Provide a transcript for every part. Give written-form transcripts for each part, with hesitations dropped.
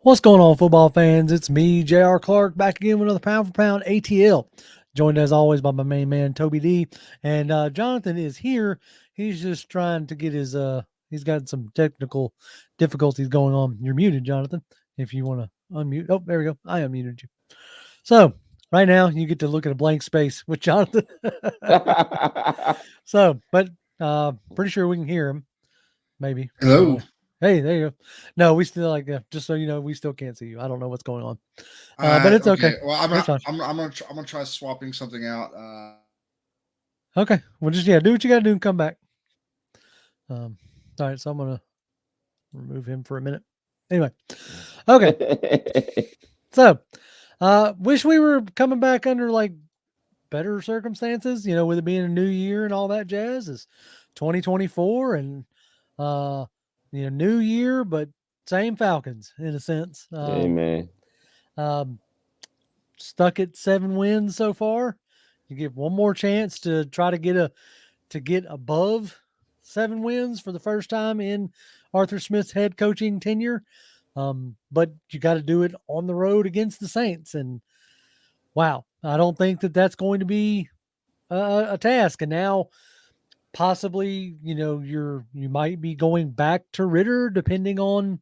What's going on, football fans? It's me, J.R. Clark, back again with another Pound for Pound ATL. Joined as always by my main man, Toby D. And Jonathan is here. He's just trying to get he's got some technical difficulties going on. You're muted, Jonathan, if you want to unmute. Oh, there we go. I unmuted you. So, right now, you get to look at a blank space with Jonathan. But pretty sure we can hear him. Maybe. Hello. Hey, there you go. No, we still just so you know, we still can't see you. I don't know what's going on, but it's okay. Well, I'm It's fine. gonna try swapping something out. Okay, well, just do what you got to do and come back. All right, so I'm gonna remove him for a minute. Anyway, okay. So, wish we were coming back under like better circumstances. You know, with it being a new year and all that jazz. Is 2024 and new year, but same Falcons in a sense. Amen. Stuck at 7 wins so far. You get one more chance to try to get above 7 wins for the first time in Arthur Smith's head coaching tenure. But you got to do it on the road against the Saints, and wow, I don't think that that's going to be a task. And now, possibly, you might be going back to Ritter, depending on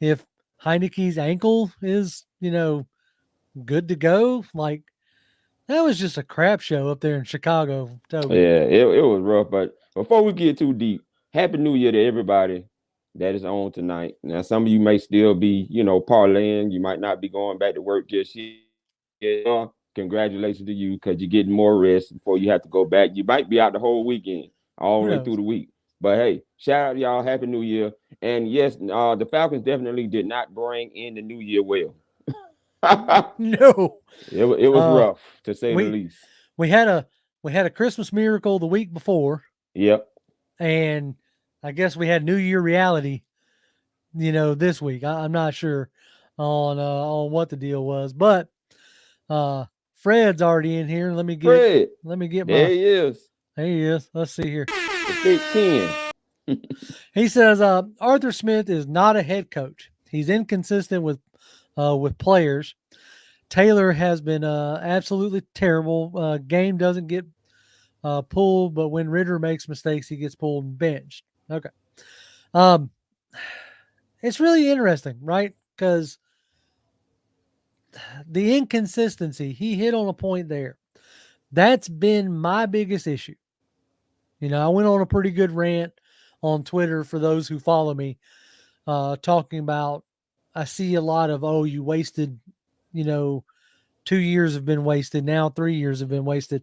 if Heineke's ankle is, good to go. Like, that was just a crap show up there in Chicago, Toby. Yeah, it was rough. But before we get too deep, Happy New Year to everybody that is on tonight. Now, some of you may still be, parlaying. You might not be going back to work just yet. Congratulations to you because you're getting more rest before you have to go back. You might be out the whole weekend, all the way through the week. But hey, shout out to y'all. Happy New Year. And yes, the Falcons definitely did not bring in the new year well. No, it was rough to say the least. We had a Christmas miracle the week before. Yep. And I guess we had New Year reality, this week. I'm not sure on what the deal was, but Fred's already in here. Let me get Fred. there he is. There he is. Let's see here. Big 10. He says Arthur Smith is not a head coach. He's inconsistent with players. Taylor has been absolutely terrible. Game doesn't get pulled, but when Ritter makes mistakes, he gets pulled and benched. Okay. It's really interesting, right? Because the inconsistency, he hit on a point there. That's been my biggest issue. I went on a pretty good rant on Twitter for those who follow me, talking about, I see a lot of, you wasted, 2 years have been wasted. Now 3 years have been wasted.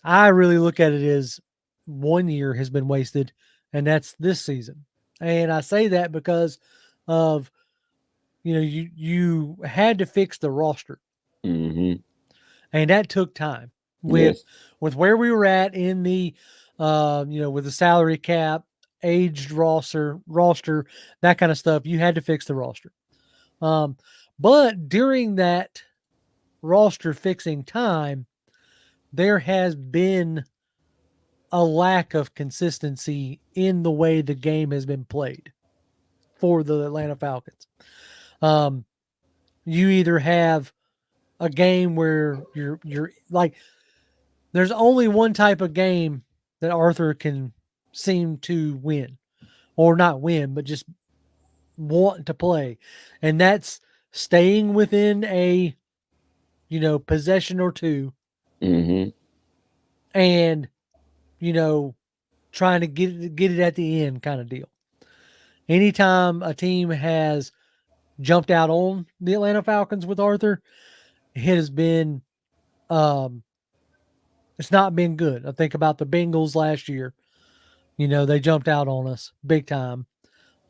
I really look at it as 1 year has been wasted, and that's this season. And I say that because of, you had to fix the roster. Mm-hmm. And that took time with where we were at in the, with the salary cap, aged roster, that kind of stuff. You had to fix the roster. But during that roster fixing time, there has been a lack of consistency in the way the game has been played for the Atlanta Falcons. You either have a game where you're like, there's only one type of game that Arthur can seem to win, or not win, but just want to play. And that's staying within a, possession or two. Mm-hmm. And, trying to get it at the end kind of deal. Anytime a team has jumped out on the Atlanta Falcons with Arthur, it has been, it's not been good. I think about the Bengals last year. They jumped out on us big time,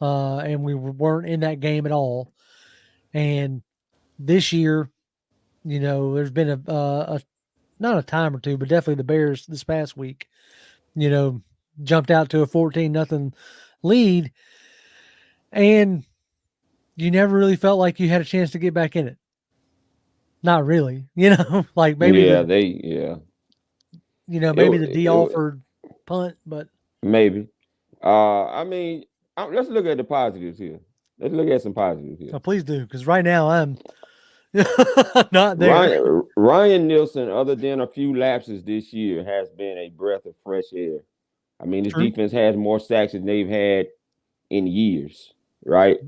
and we weren't in that game at all. And this year, there's been a not a time or two, but definitely the Bears this past week, jumped out to a 14-0 lead, and you never really felt like you had a chance to get back in it. Not really, like maybe maybe the D offered punt, but maybe. I mean, let's look at the positives here. Let's look at some positives here. Oh, please do, because right now I'm not there. Ryan Nielsen, other than a few lapses this year, has been a breath of fresh air. I mean, this True. defense has more sacks than they've had in years, right?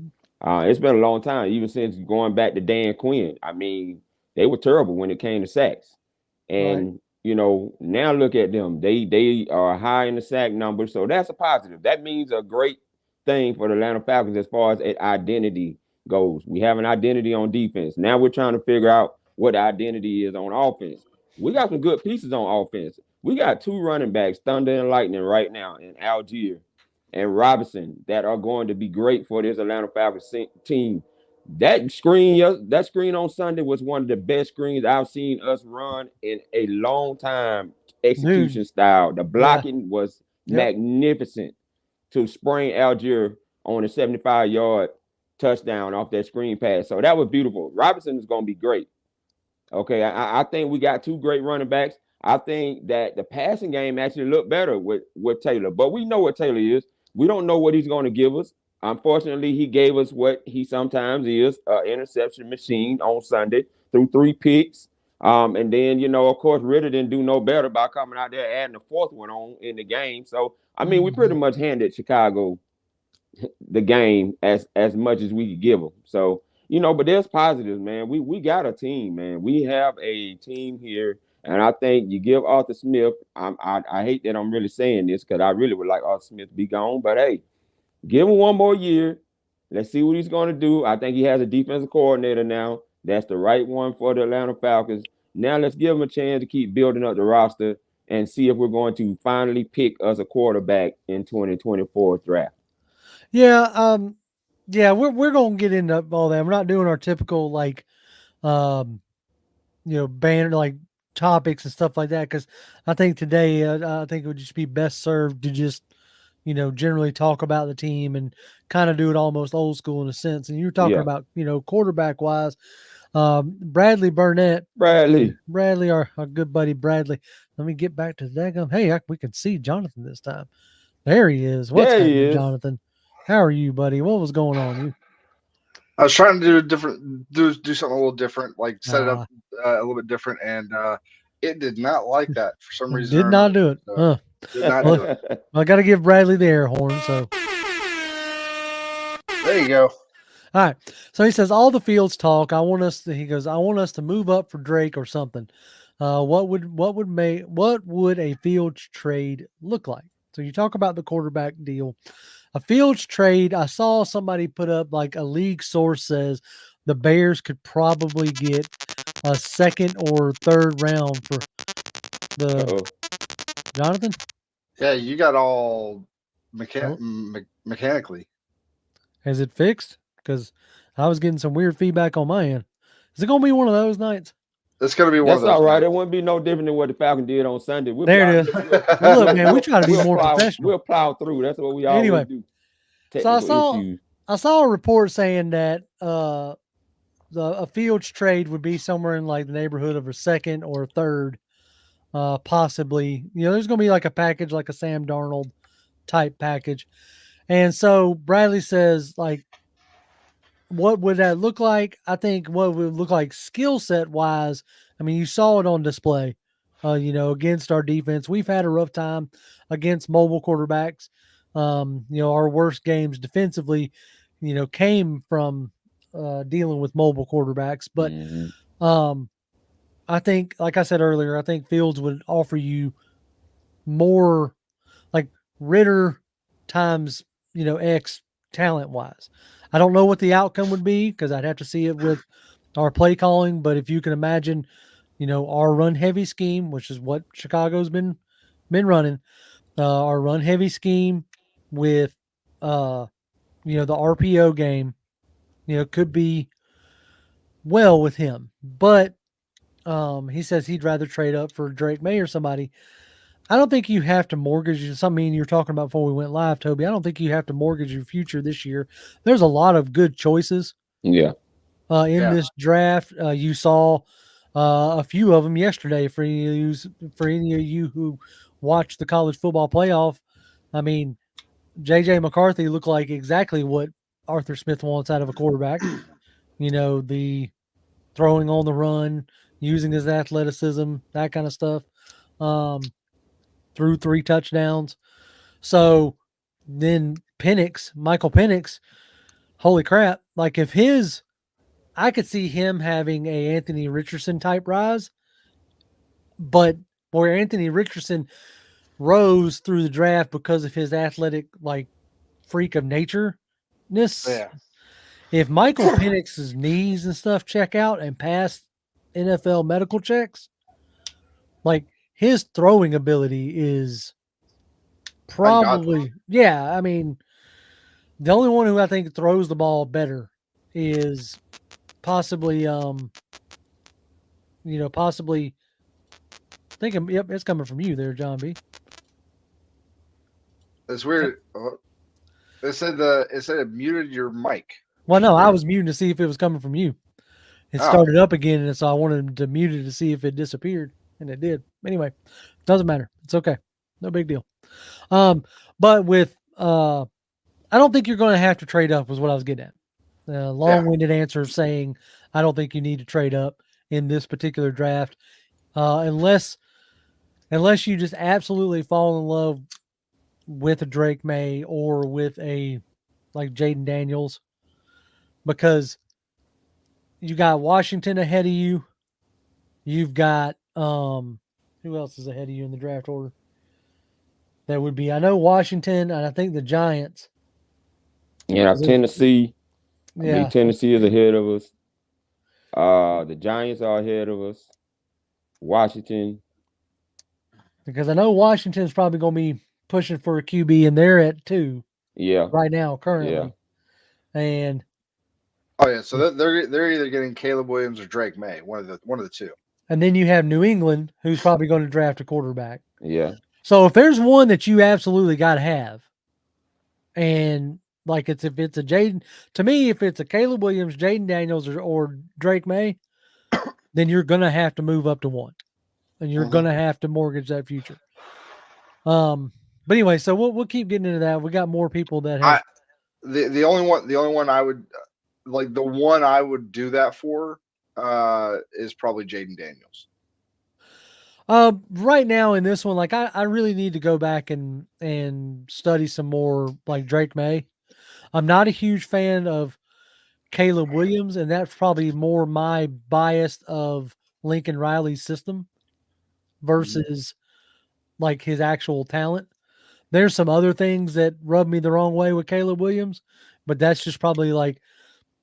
It's been a long time, even since going back to Dan Quinn. I mean, they were terrible when it came to sacks. And now look at them. They are high in the sack number, so that's a positive. That means a great thing for the Atlanta Falcons as far as identity goes. We have an identity on defense. Now we're trying to figure out what the identity is on offense. We got some good pieces on offense. We got 2 running backs, Thunder and Lightning, right now in Algier and Robinson, that are going to be great for this Atlanta Falcons team. That screen on Sunday was one of the best screens I've seen us run in a long time. Execution style. The blocking was magnificent to spring Algier on a 75-yard touchdown off that screen pass. So that was beautiful. Robinson is going to be great. Okay, I think we got 2 great running backs. I think that the passing game actually looked better with Taylor, but we know what Taylor is. We don't know what he's going to give us. Unfortunately, he gave us what he sometimes is, an interception machine on Sunday through 3 picks. And then, of course, Ritter didn't do no better by coming out there adding a 4th one on in the game. So, I mean, we pretty much handed Chicago the game as much as we could give them. So, but there's positives, man. We got a team, man. We have a team here. And I think you give Arthur Smith, I hate that I'm really saying this because I really would like Arthur Smith to be gone. But, hey, give him 1 more year. Let's see what he's going to do. I think he has a defensive coordinator now. That's the right one for the Atlanta Falcons. Now let's give him a chance to keep building up the roster and see if we're going to finally pick us a quarterback in 2024 draft. Yeah, we're gonna get into all that. We're not doing our typical banner like topics and stuff like that because I think today I think it would just be best served to just generally talk about the team and kind of do it almost old school in a sense. And you're talking about quarterback wise, Bradley Burnett, Bradley, our good buddy Bradley. Let me get back to the daggum. Hey, we can see Jonathan this time. There he is. What's happening, Jonathan? How are you, buddy? What was going on? I was trying to do something a little different, like set it up a little bit different, and it did not like that for some reason. Did not do it. Did not do it. I got to give Bradley the air horn. So there you go. All right. So he says all the fields talk. I want us to move up for Drake or something. What would a Fields trade look like? So you talk about the quarterback deal. A Fields trade, I saw somebody put up like a league source says the Bears could probably get a 2nd or 3rd round for the Jonathan. Yeah, you got all mechanically. Has it fixed? Because I was getting some weird feedback on my end. Is it going to be one of those nights? It's going to be one of those. That's all right. nights. It wouldn't be no different than what the Falcons did on Sunday. There it is. Look, man, we try to be more professional. We'll plow through. That's what we always do. So I saw a report saying that a Fields trade would be somewhere in like the neighborhood of a 2nd or a 3rd, possibly. There's going to be like a package, like a Sam Darnold type package. And so Bradley says, like, what would that look like? I think what would look like skill set wise. I mean, you saw it on display, against our defense. We've had a rough time against mobile quarterbacks. Our worst games defensively, came from dealing with mobile quarterbacks. But I think, like I said earlier, I think Fields would offer you more like Ritter times, X talent wise. I don't know what the outcome would be because I'd have to see it with our play calling. But if you can imagine, our run heavy scheme, which is what Chicago's been running, our run heavy scheme with, the RPO game, could be well with him. But he says he'd rather trade up for Drake May or somebody. I don't think you have to mortgage something you were talking about before we went live, Toby. I don't think you have to mortgage your future this year. There's a lot of good choices. Yeah. In this draft, you saw a few of them yesterday for any of you who watched the college football playoff. I mean, JJ McCarthy looked like exactly what Arthur Smith wants out of a quarterback. The throwing on the run, using his athleticism, that kind of stuff. Threw 3 touchdowns. So then Michael Penix, holy crap. Like I could see him having a Anthony Richardson type rise, but where Anthony Richardson rose through the draft because of his athletic, like, freak of nature-ness. Yeah. If Michael Penix's knees and stuff check out and pass NFL medical checks, like, his throwing ability is probably, yeah. I mean, the only one who I think throws the ball better is possibly, possibly thinking, yep, it's coming from you there, John B. It's weird. It said it muted your mic. Well, no, I was muting to see if it was coming from you. It started up again, and so I wanted to mute it to see if it disappeared, and it did. Anyway, doesn't matter. It's okay. No big deal. But with I don't think you're going to have to trade up was what I was getting at. Long-winded answer saying I don't think you need to trade up in this particular draft, unless you just absolutely fall in love with a Drake May or with a like Jaden Daniels, because you got Washington ahead of you. You've got who else is ahead of you in the draft order? That would be, I know, Washington, and I think the Giants. Yeah, Tennessee. Yeah, I believe Tennessee is ahead of us. The Giants are ahead of us. Washington. Because I know Washington's probably going to be pushing for a QB, and they're at 2. Yeah. Right now, currently. Yeah. And so they're either getting Caleb Williams or Drake May, one of the two. And then you have New England, who's probably going to draft a quarterback. Yeah. So if there's one that you absolutely got to have, and like if it's a Jaden, to me, if it's a Caleb Williams, Jaden Daniels, or Drake May, then you're going to have to move up to 1, and you're going to have to mortgage that future. But anyway, so we'll keep getting into that. We got more people that have. The only one I would like, the one I would do that for is probably Jaden Daniels. Right now in this one, like I really need to go back and study some more like Drake May. I'm not a huge fan of Caleb Williams, and that's probably more my bias of Lincoln Riley's system versus like his actual talent. There's some other things that rub me the wrong way with Caleb Williams, but that's just probably like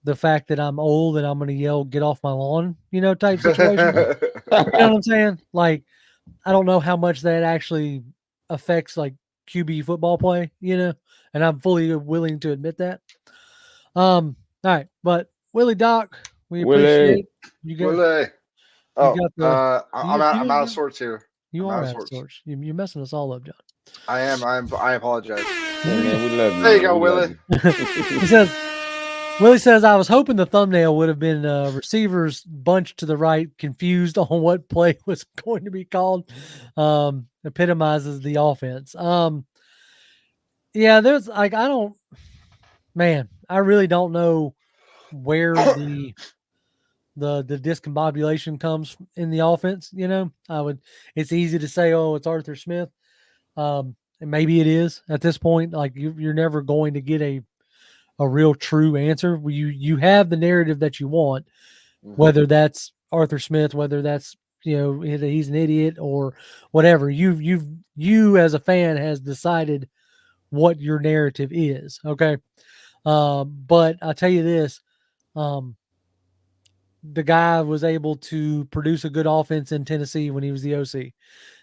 the fact that I'm old and I'm going to yell, "Get off my lawn," type situation. You know what I'm saying? Like, I don't know how much that actually affects like QB football play, and I'm fully willing to admit that. All right, but Willie Doc, we appreciate you guys. Willie. I'm out of sorts here. You are out of sorts. You're messing us all up, John. I am. I apologize. Yeah, man, we love you. There you go, Willie. Willie says, I was hoping the thumbnail would have been receivers bunched to the right, confused on what play was going to be called. Epitomizes the offense. Yeah, there's like, I really don't know where the discombobulation comes in the offense. It's easy to say, oh, it's Arthur Smith. And maybe it is at this point. Like you're never going to get a real true answer. You have the narrative that you want, whether that's Arthur Smith, whether that's he's an idiot or whatever. You as a fan has decided what your narrative is. Okay. But I'll tell you this, the guy was able to produce a good offense in Tennessee when he was the OC.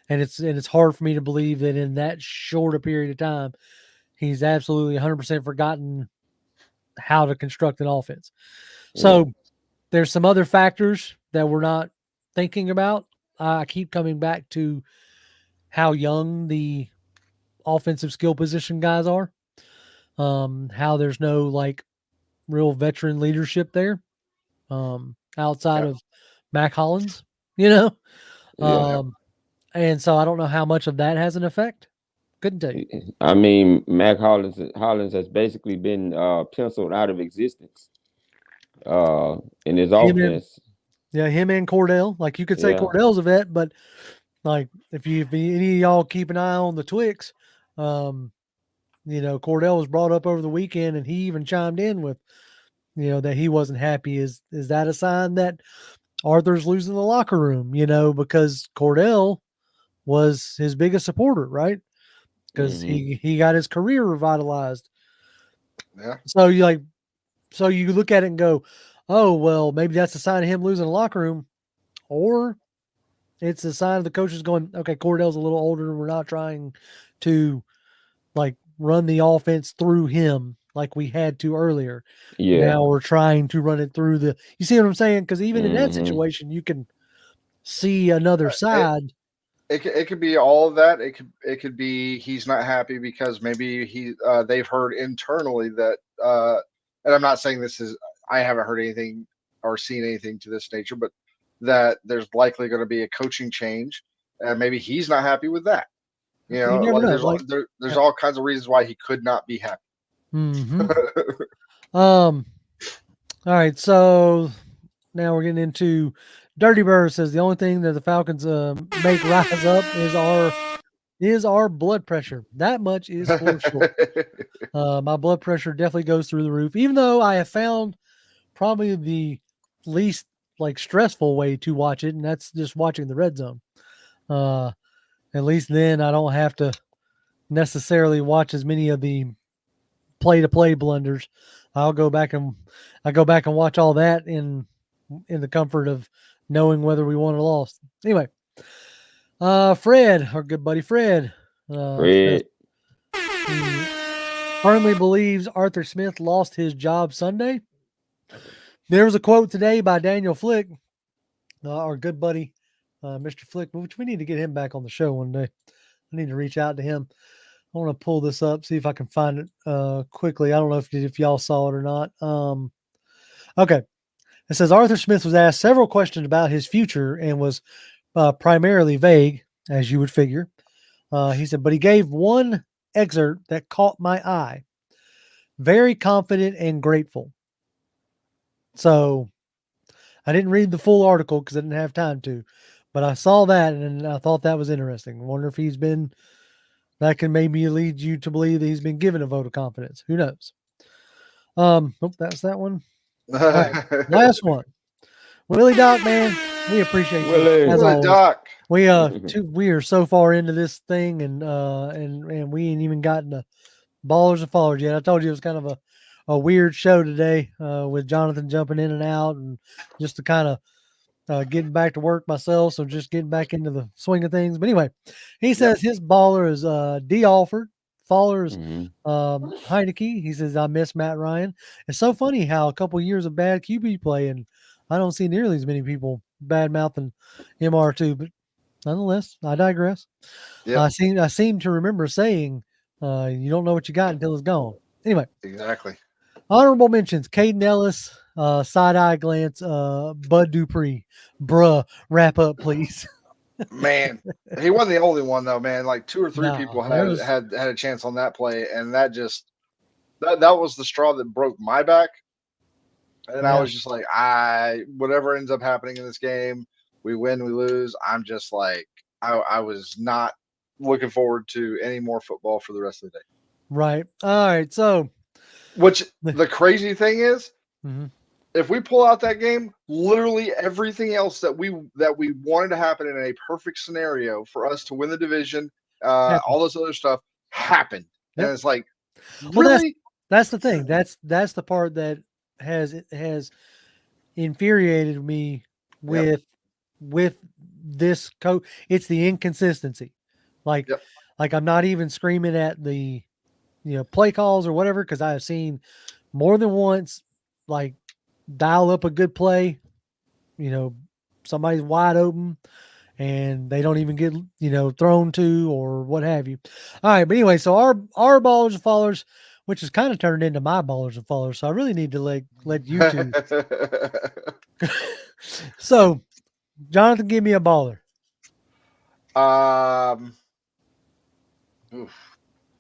And it's hard for me to believe that in that short a period of time, he's absolutely 100% forgotten how to construct an offense. So there's some other factors that we're not thinking about. I keep coming back to how young the offensive skill position guys are. How there's no like real veteran leadership there. Outside of Mac Hollins, And so I don't know how much of that has an effect. Couldn't tell you. I mean, Mac Hollins has basically been penciled out of existence in his Him and, offense. him and Cordell. Like you could say Yeah. Cordell's a vet, but like if any of y'all keep an eye on the Twix, Cordell was brought up over the weekend, and he even chimed in with, that he wasn't happy. Is that a sign that Arthur's losing the locker room? Because Cordell was his biggest supporter, right? Because he got his career revitalized. Yeah. So you look at it and go, oh well, maybe that's a sign of him losing the locker room, or it's a sign of the coaches going, okay, Cordell's a little older, and we're not trying to like run the offense through him like we had to earlier. Yeah. Now we're trying to run it through you see what I'm saying? Because even in that situation, you can see another side. It could be all of that. It could be he's not happy because maybe they've heard internally that and I'm not saying I haven't heard anything or seen anything to this nature, but that there's likely going to be a coaching change, and maybe he's not happy with that. You never know. There's all kinds of reasons why he could not be happy. All right, so now we're getting into Dirty Bird says the only thing that the Falcons make rise up is our blood pressure. That much is for sure. My blood pressure definitely goes through the roof, even though I have found probably the least stressful way to watch it, and that's just watching the red zone. At least then I don't have to necessarily watch as many of the play-to-play blunders. I go back and watch all that in the comfort of knowing whether we won or lost. Anyway, Fred, our good buddy Fred, Fred. he firmly believes Arthur Smith lost his job Sunday. There was a quote today by Daniel Flick, our good buddy, Mr. Flick, which we need to get him back on the show one day. I need to reach out to him. I want to pull this up, see if I can find it quickly. I don't know if y'all saw it or not. Okay. It says Arthur Smith was asked several questions about his future and was primarily vague, as you would figure. He said, but he gave one excerpt that caught my eye. Very confident and grateful. So I didn't read the full article because I didn't have time to, but I saw that and I thought that was interesting. I wonder if that can maybe lead you to believe that he's been given a vote of confidence. Who knows? That's that one. All right, last one. Willie Doc, man, we appreciate you as always. Doc. We are so far into this thing, and we ain't even gotten the ballers and followers yet. I told you it was kind of a weird show today with Jonathan jumping in and out, and just to kind of getting back to work myself, so just getting back into the swing of things. But anyway, he says his baller is D. Alford. Faller's Heineke. He says, I miss Matt Ryan. It's so funny how a couple of years of bad QB play, and I don't see nearly as many people bad-mouthing MR2, but nonetheless, I digress. Yep. I seem to remember saying, you don't know what you got until it's gone. Anyway. Exactly. Honorable mentions, Caden Ellis, side-eye glance, Bud Dupree. Bruh, wrap up, please. Man, he wasn't the only one though, man. Like 2 or 3 people had a chance on that play, and that was the straw that broke my back. And I was just like, whatever ends up happening in this game, we win, we lose. I'm just like, I was not looking forward to any more football for the rest of the day. Right. All right. So, which the crazy thing is, if we pull out that game, literally everything else that we wanted to happen in a perfect scenario for us to win the division, all this other stuff happened. Yep. And it's like, really? That's the thing. That's the part that has infuriated me with this coach. It's the inconsistency. Like I'm not even screaming at the play calls or whatever, because I have seen more than once dial up a good play, somebody's wide open and they don't even get, thrown to or what have you. All right. But anyway, so our ballers and followers, which has kind of turned into my ballers and followers. So I really need to let you two. So Jonathan, give me a baller.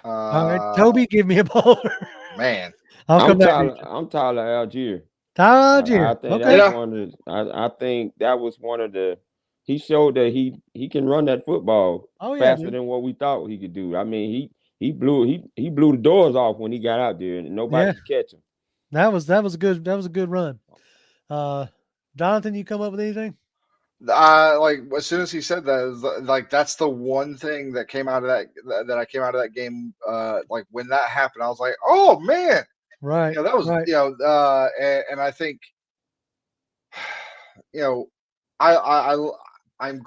All right, Toby, give me a baller. Man, I'll come back. I'm Tyler Algier. Tyler Algier. I think Okay. that's one of I think that was one of the he showed that he can run that football faster than what we thought he could do. I mean, he blew the doors off when he got out there and nobody could catch him. That was a good run. Jonathan, you come up with anything? Like as soon as he said that, like that's the one thing that came out of that I came out of that game. Like when that happened, I was like, oh man, right. That was right. And I think, I am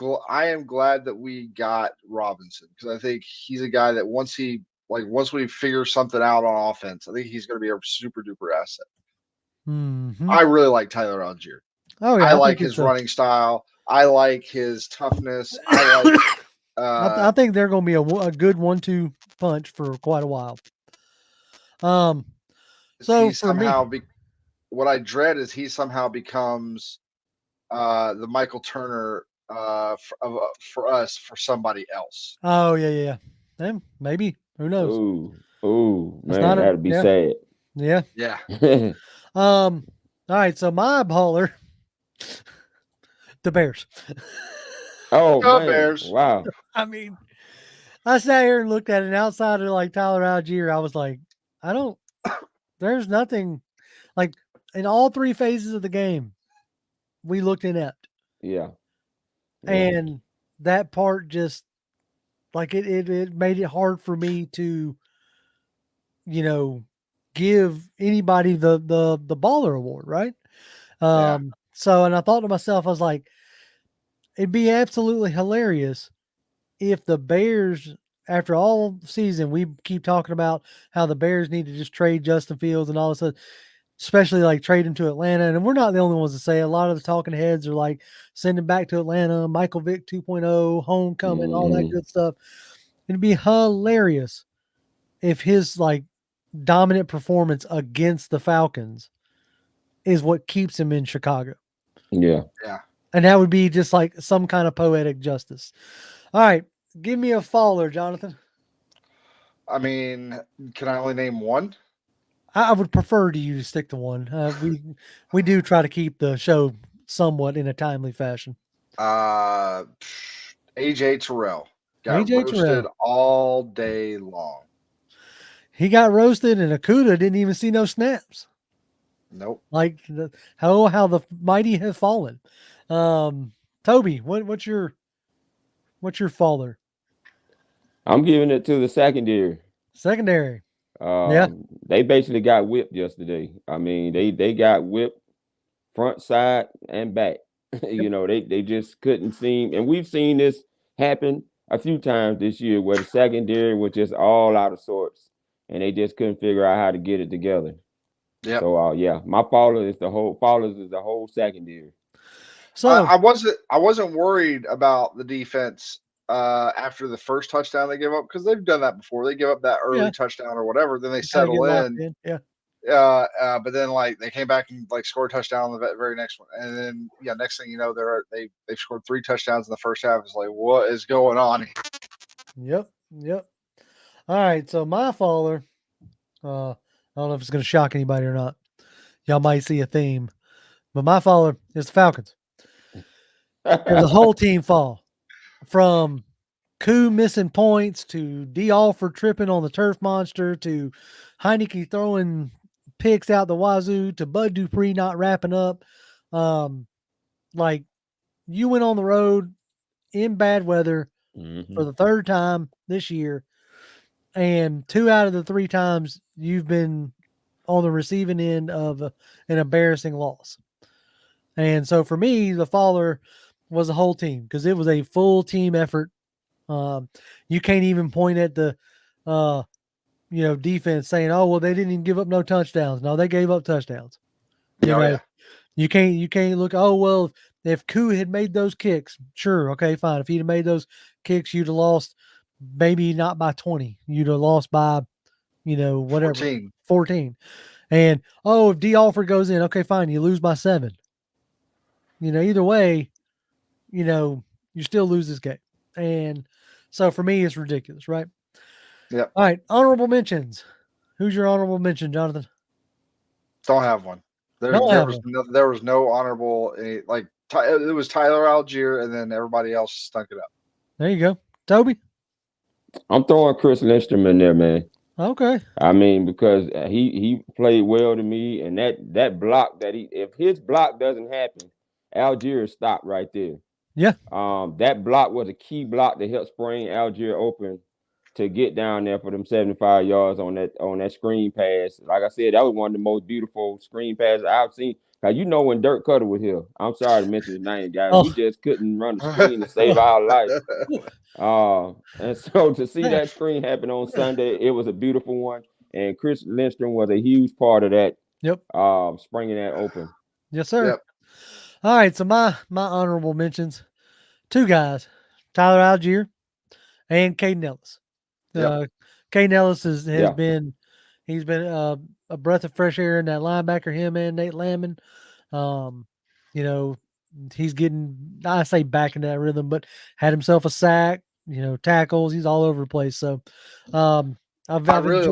glad that we got Robinson because I think he's a guy that once we figure something out on offense, I think he's going to be a super duper asset. Mm-hmm. I really like Tyler Algier. Oh yeah, I like his running style. I like his toughness. I think they're going to be a good 1-2 punch for quite a while. So for me, what I dread is he somehow becomes the Michael Turner for us for somebody else. Oh yeah. Then maybe, who knows? Ooh, man, that'd be sad. Yeah. All right, so my baller, the Bears. Oh, man. Bears. Wow. I mean, I sat here and looked at it, and outside of like Tyler Algier, I was like, there's nothing like in all three phases of the game, we looked inept. Yeah. And that part just like it made it hard for me to, give anybody the baller award, right? So, and I thought to myself, I was like, it'd be absolutely hilarious if the Bears, after all season, we keep talking about how the Bears need to just trade Justin Fields and all this stuff, especially like trade him to Atlanta. And we're not the only ones to say. A lot of the talking heads are like, send him back to Atlanta, Michael Vick 2.0, homecoming, all that good stuff. It'd be hilarious if his like dominant performance against the Falcons is what keeps him in Chicago. Yeah. And that would be just like some kind of poetic justice. All right. Give me a faller, Jonathan. I mean, can I only name one? I would prefer to you to stick to one. We do try to keep the show somewhat in a timely fashion. AJ Terrell got roasted all day long. He got roasted, and Okudah didn't even see no snaps. Nope. Like how the mighty have fallen. Toby, what's your faller? I'm giving it to the secondary. They basically got whipped yesterday. I mean, they got whipped front, side, and back. They just couldn't seem, and we've seen this happen a few times this year where the secondary was just all out of sorts, and they just couldn't figure out how to get it together. Yeah. So my faller is the whole secondary. So I wasn't worried about the defense after the first touchdown they give up because they've done that before. They give up that early touchdown or whatever, then they settle in. But then like they came back and like scored a touchdown on the very next one, and then next thing you know they've scored 3 touchdowns in the first half. It's like, what is going on? Yep. All right, so my faller, I don't know if it's going to shock anybody or not. Y'all might see a theme, but my faller is the Falcons. There's a whole team fall, from Koo missing points to D. Alford tripping on the turf monster to Heineke throwing picks out the wazoo to Bud Dupree not wrapping up. Like, you went on the road in bad weather for the third time this year, and 2 out of the 3 times you've been on the receiving end of an embarrassing loss. And so for me, the faller was the whole team because it was a full team effort. You can't even point at the defense saying, oh, well, they didn't even give up no touchdowns. No, they gave up touchdowns. You can't look, oh, well, if Koo had made those kicks, sure, okay, fine. If he'd have made those kicks, you'd have lost, maybe not by 20. You'd have lost by, whatever. 14. And, if D. Alford goes in, okay, fine, you lose by 7. Either way, you still lose this game. And so for me, it's ridiculous, right? Yep. All right, honorable mentions. Who's your honorable mention, Jonathan? Don't have one. There was no honorable. It was Tyler Algier, and then everybody else stunk it up. There you go, Toby. I'm throwing Chris Lindstrom in there, man. Okay. I mean, because he played well to me, and that block if his block doesn't happen, Algier stopped right there. Yeah. That block was a key block to help spring Algier open to get down there for them 75 yards on that screen pass. Like I said, that was one of the most beautiful screen passes I've seen. Cause you know when Dirk Cutter was here, I'm sorry to mention his name, guys. We just couldn't run the screen to save our life. And so to see that screen happen on Sunday, it was a beautiful one. And Chris Lindstrom was a huge part of that. Yep. Springing that open. Yes, sir. Yep. All right. So my honorable mentions, two guys, Tyler Algier and Caden Ellis. Yep. Caden Ellis has been a breath of fresh air in that linebacker, him and Nate Lamon. He's getting, I say, back in that rhythm, but had himself a sack, tackles. He's all over the place. So I really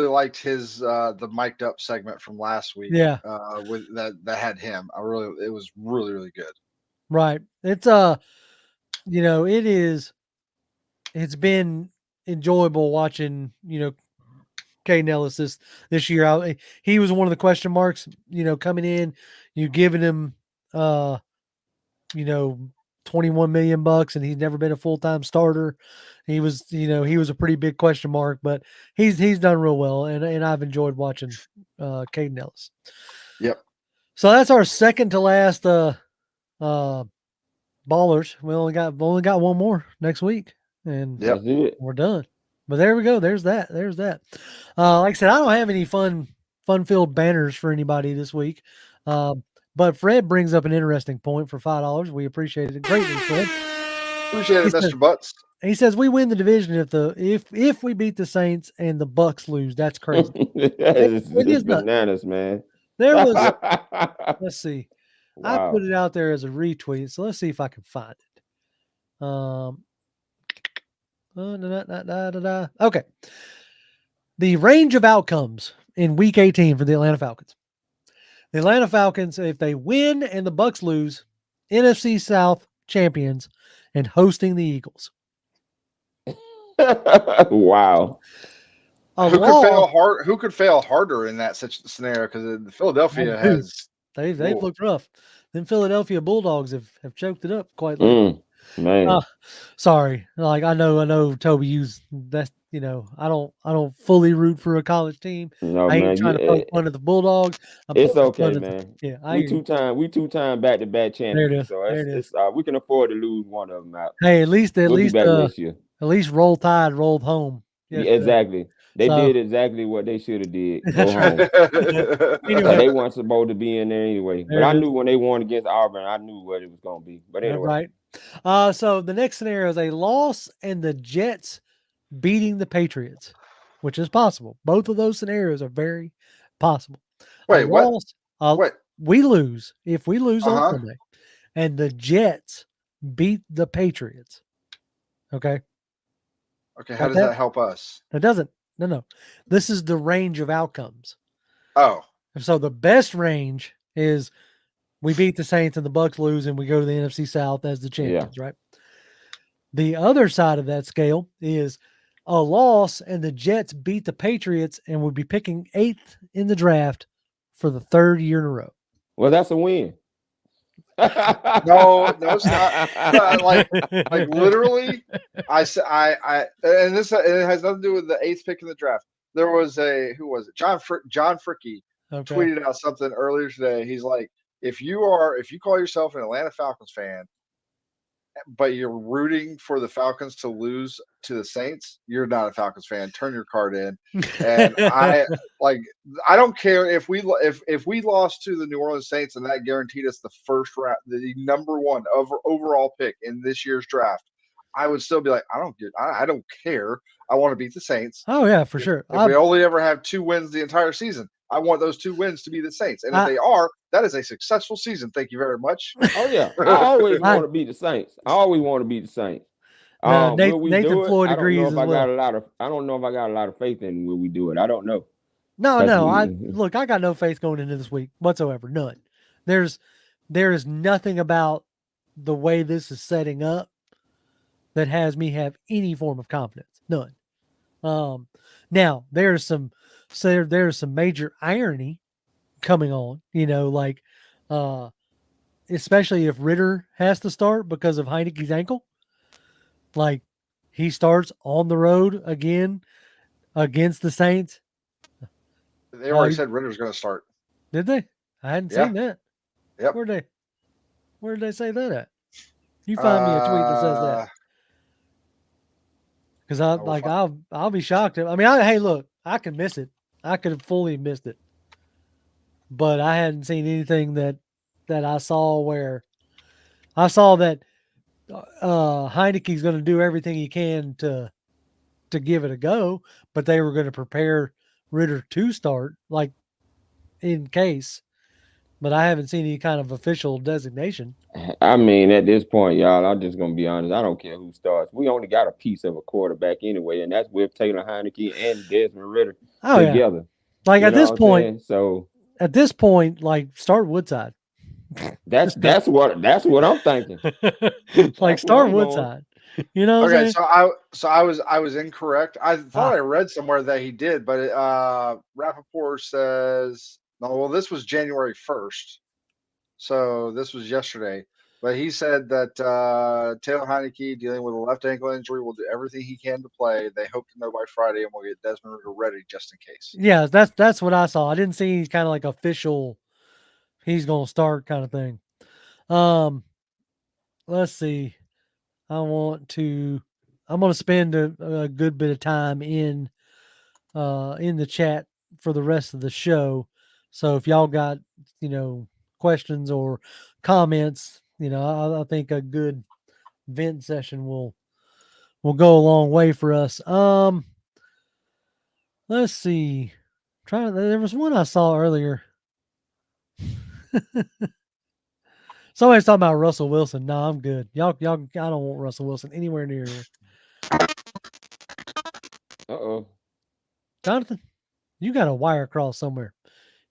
liked his the mic'd up segment from last week. Yeah. With that had him. It was really, really good. Right. It's it's been enjoyable watching, Caden Ellis this year. He was one of the question marks, coming in, you giving him 21 million bucks, and he's never been a full-time starter. He was a pretty big question mark, but he's done real well, and I've enjoyed watching Caden Ellis. Yep. So that's our second to last ballers. We only got one more next week, and we're done. But there we go. There's that. Like I said, I don't have any fun-filled banners for anybody this week. But Fred brings up an interesting point for $5. We appreciate it greatly, Fred. Appreciate it, Mr. Butts. He says we win the division if we beat the Saints and the Bucks lose. That's crazy. It's bananas, man. There was let's see. Wow. I put it out there as a retweet, so let's see if I can find it. Okay. The range of outcomes in Week 18 for the Atlanta Falcons. The Atlanta Falcons, if they win and the Bucks lose, NFC South champions and hosting the Eagles. Wow. Who could fail harder in that such scenario? Because Philadelphia has they've looked rough. Then Philadelphia Bulldogs have choked it up quite late. Man. Sorry. Like I know Toby that's I don't fully root for a college team. No, I ain't man, trying to poke fun of the Bulldogs. It's okay, man. We two-time back-to-back champions. There it is. So we can afford to lose one of them out. Hey, at least next year. At least Roll Tide rolled home. Exactly. They did exactly what they should have did. Go home. Anyway, they weren't supposed to be in there anyway. But I knew when they won against Auburn, I knew what it was going to be. But anyway. Right. So the next scenario is a loss and the Jets beating the Patriots, which is possible. Both of those scenarios are very possible. Wait, what? We lose. If we lose on Sunday and the Jets beat the Patriots. Okay. Okay. How does that help us? It doesn't. No. This is the range of outcomes. Oh. So the best range is we beat the Saints and the Bucks lose and we go to the NFC South as the champions, right? The other side of that scale is a loss and the Jets beat the Patriots and would be picking 8th in the draft for the third year in a row. Well, that's a win. No, it's not. Like literally, and it has nothing to do with the 8th pick in the draft. There was who was it? John Fricky tweeted out something earlier today. He's like, if you call yourself an Atlanta Falcons fan, but you're rooting for the Falcons to lose to the Saints, you're not a Falcons fan. Turn your card in. And I don't care if we lost to the New Orleans Saints and that guaranteed us the first round, the number one overall pick in this year's draft. I would still be like, I don't care. I want to beat the Saints. Oh yeah, for sure. If we only ever have 2 wins the entire season, I want those 2 wins to be the Saints. And if they are, that is a successful season. Thank you very much. Oh yeah. I always want to beat the Saints. No, Will we Nathan do it? Floyd I don't know agrees if as I got well. a lot of. I don't know if I got a lot of faith in will we do it. I don't know. No. I We, look. I got no faith going into this week whatsoever. None. There is nothing about the way this is setting up that has me have any form of confidence. None. Now there's some major irony coming on. Like, especially if Ritter has to start because of Heineke's ankle. Like, he starts on the road again against the Saints. They already said Ritter's going to start. Did they? I hadn't Yeah. seen that. Yep. Where did they say that at? You find me a tweet that says that. Because I'll be shocked. I mean, hey, look, I can miss it. I could have fully missed it, but I hadn't seen anything that I saw where I saw that Heineke's going to do everything he can to give it a go, but they were going to prepare Ritter to start, like, in case. But I haven't seen any kind of official designation. I mean, at this point, y'all, I'm just gonna be honest. I don't care who starts. We only got a piece of a quarterback anyway, and that's with Taylor Heineke and Desmond Ritter together. Yeah. Like, at this point, so at this point, like, start Woodside. That's what I'm thinking. Like, start Woodside. You know what I'm saying? So I was incorrect. I thought I read somewhere that he did, but Rappaport says no. Well, this was January 1st, so this was yesterday. But he said that Taylor Heineke, dealing with a left ankle injury, will do everything he can to play. They hope to know by Friday, and we'll get Desmond Ritter ready just in case. Yeah, that's what I saw. I didn't see any kind of like official, he's going to start kind of thing. Let's see. I'm going to spend a good bit of time in the chat for the rest of the show. So if y'all got, questions or comments, I think a good vent session will go a long way for us. Let's see. There was one I saw earlier. Somebody's talking about Russell Wilson. No, I'm good. Y'all, I don't want Russell Wilson anywhere near here. Uh-oh. Jonathan, you got a wire cross somewhere.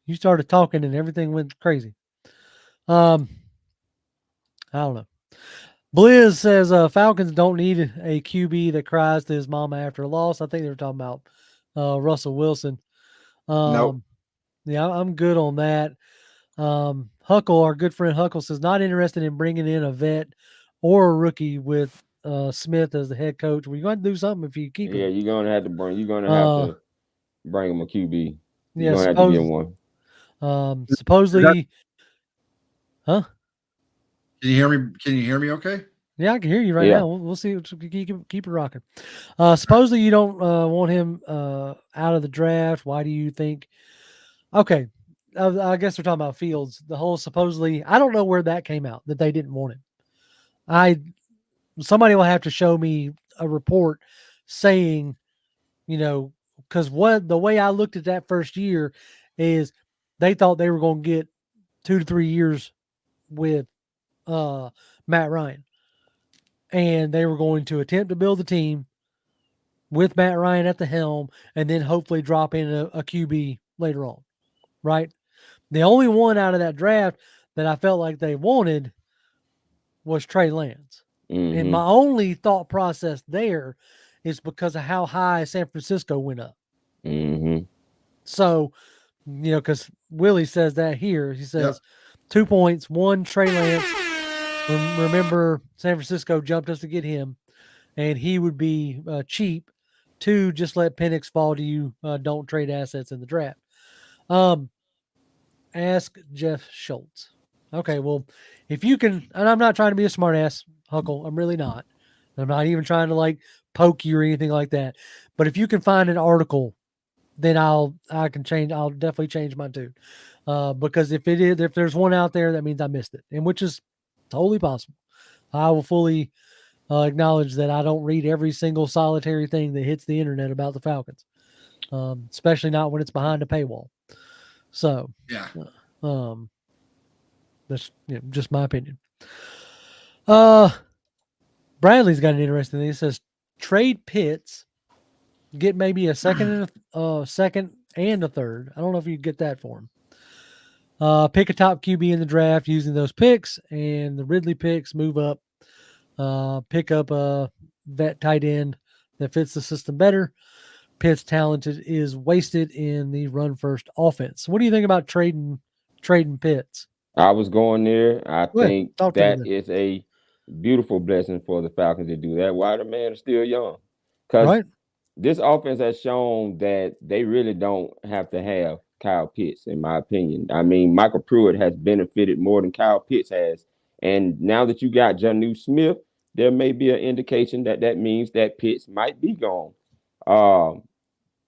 You started talking and everything went crazy. I don't know. Blizz says Falcons don't need a QB that cries to his mama after a loss. I think they were talking about Russell Wilson. Nope. Yeah, I'm good on that. Huckle, our good friend Huckle, says not interested in bringing in a vet or a rookie with Smith as the head coach. Well, you're going to do something if you keep him. Yeah, you're going to have to bring him a QB. You're going to have to get one. Supposedly, huh? Can you hear me? Can you hear me okay? Yeah, I can hear you right now. We'll see. Keep it rocking. Supposedly you don't want him out of the draft. Why do you think? Okay. I guess they're talking about Fields. The whole supposedly, I don't know where that came out that they didn't want him. Somebody will have to show me a report saying, because the way I looked at that first year is they thought they were going to get 2 to 3 years with Matt Ryan. And they were going to attempt to build a team with Matt Ryan at the helm and then hopefully drop in a QB later on, right? The only one out of that draft that I felt like they wanted was Trey Lance. Mm-hmm. And my only thought process there is because of how high San Francisco went up. Mm-hmm. So, because Willie says that here. He says 2 points, 1, Trey Lance. Remember, San Francisco jumped us to get him, and he would be cheap. 2, just let Penix fall to you. Don't trade assets in the draft. Ask Jeff Schultz. Okay, well, if you can, and I'm not trying to be a smart ass, Huckle. I'm really not. I'm not even trying to like poke you or anything like that. But if you can find an article, then I'll definitely change my tune. Because if there's one out there, that means I missed it, and which is totally possible. I will fully acknowledge that I don't read every single solitary thing that hits the internet about the Falcons, especially not when it's behind a paywall. So yeah, that's just my opinion. Bradley's got an interesting thing. It says trade Pitts, get maybe a second and a third. I don't know if you get that for him. Pick a top QB in the draft using those picks, and the Ridley picks move up. Pick up a vet tight end that fits the system better. Pitt's talented is wasted in the run first offense. What do you think about trading Pitts? I was going there. I think Talk to that me then. is a beautiful blessing for the Falcons to do that while the man is still young. Because Right? this offense has shown that they really don't have to have Kyle Pitts, in my opinion. I mean, Michael Pruitt has benefited more than Kyle Pitts has. And now that you got Jonnu Smith, there may be an indication that that means that Pitts might be gone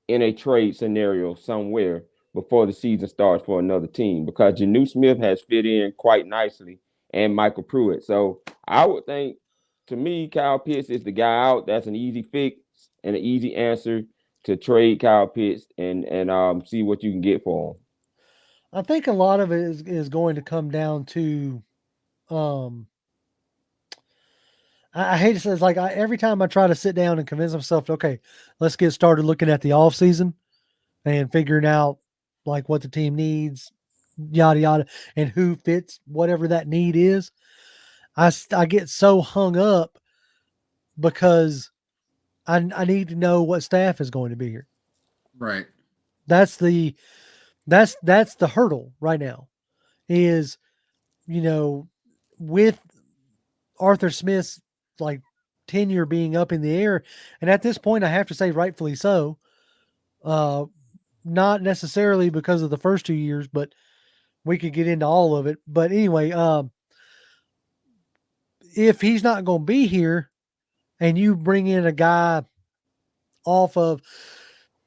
in a trade scenario somewhere before the season starts for another team, because Jonnu Smith has fit in quite nicely and Michael Pruitt. So I would think, to me, Kyle Pitts is the guy out. That's an easy fix and an easy answer to trade Kyle Pitts and see what you can get for him. I think a lot of it is going to come down to I hate to say it's like every time I try to sit down and convince myself, okay, let's get started looking at the off season and figuring out like what the team needs, yada yada, and who fits whatever that need is. I get so hung up because I need to know what staff is going to be here. Right. That's the hurdle right now is, with Arthur Smith's like tenure being up in the air. And at this point, I have to say rightfully so. Not necessarily because of the first 2 years, but we could get into all of it. But anyway, if he's not going to be here and you bring in a guy off of,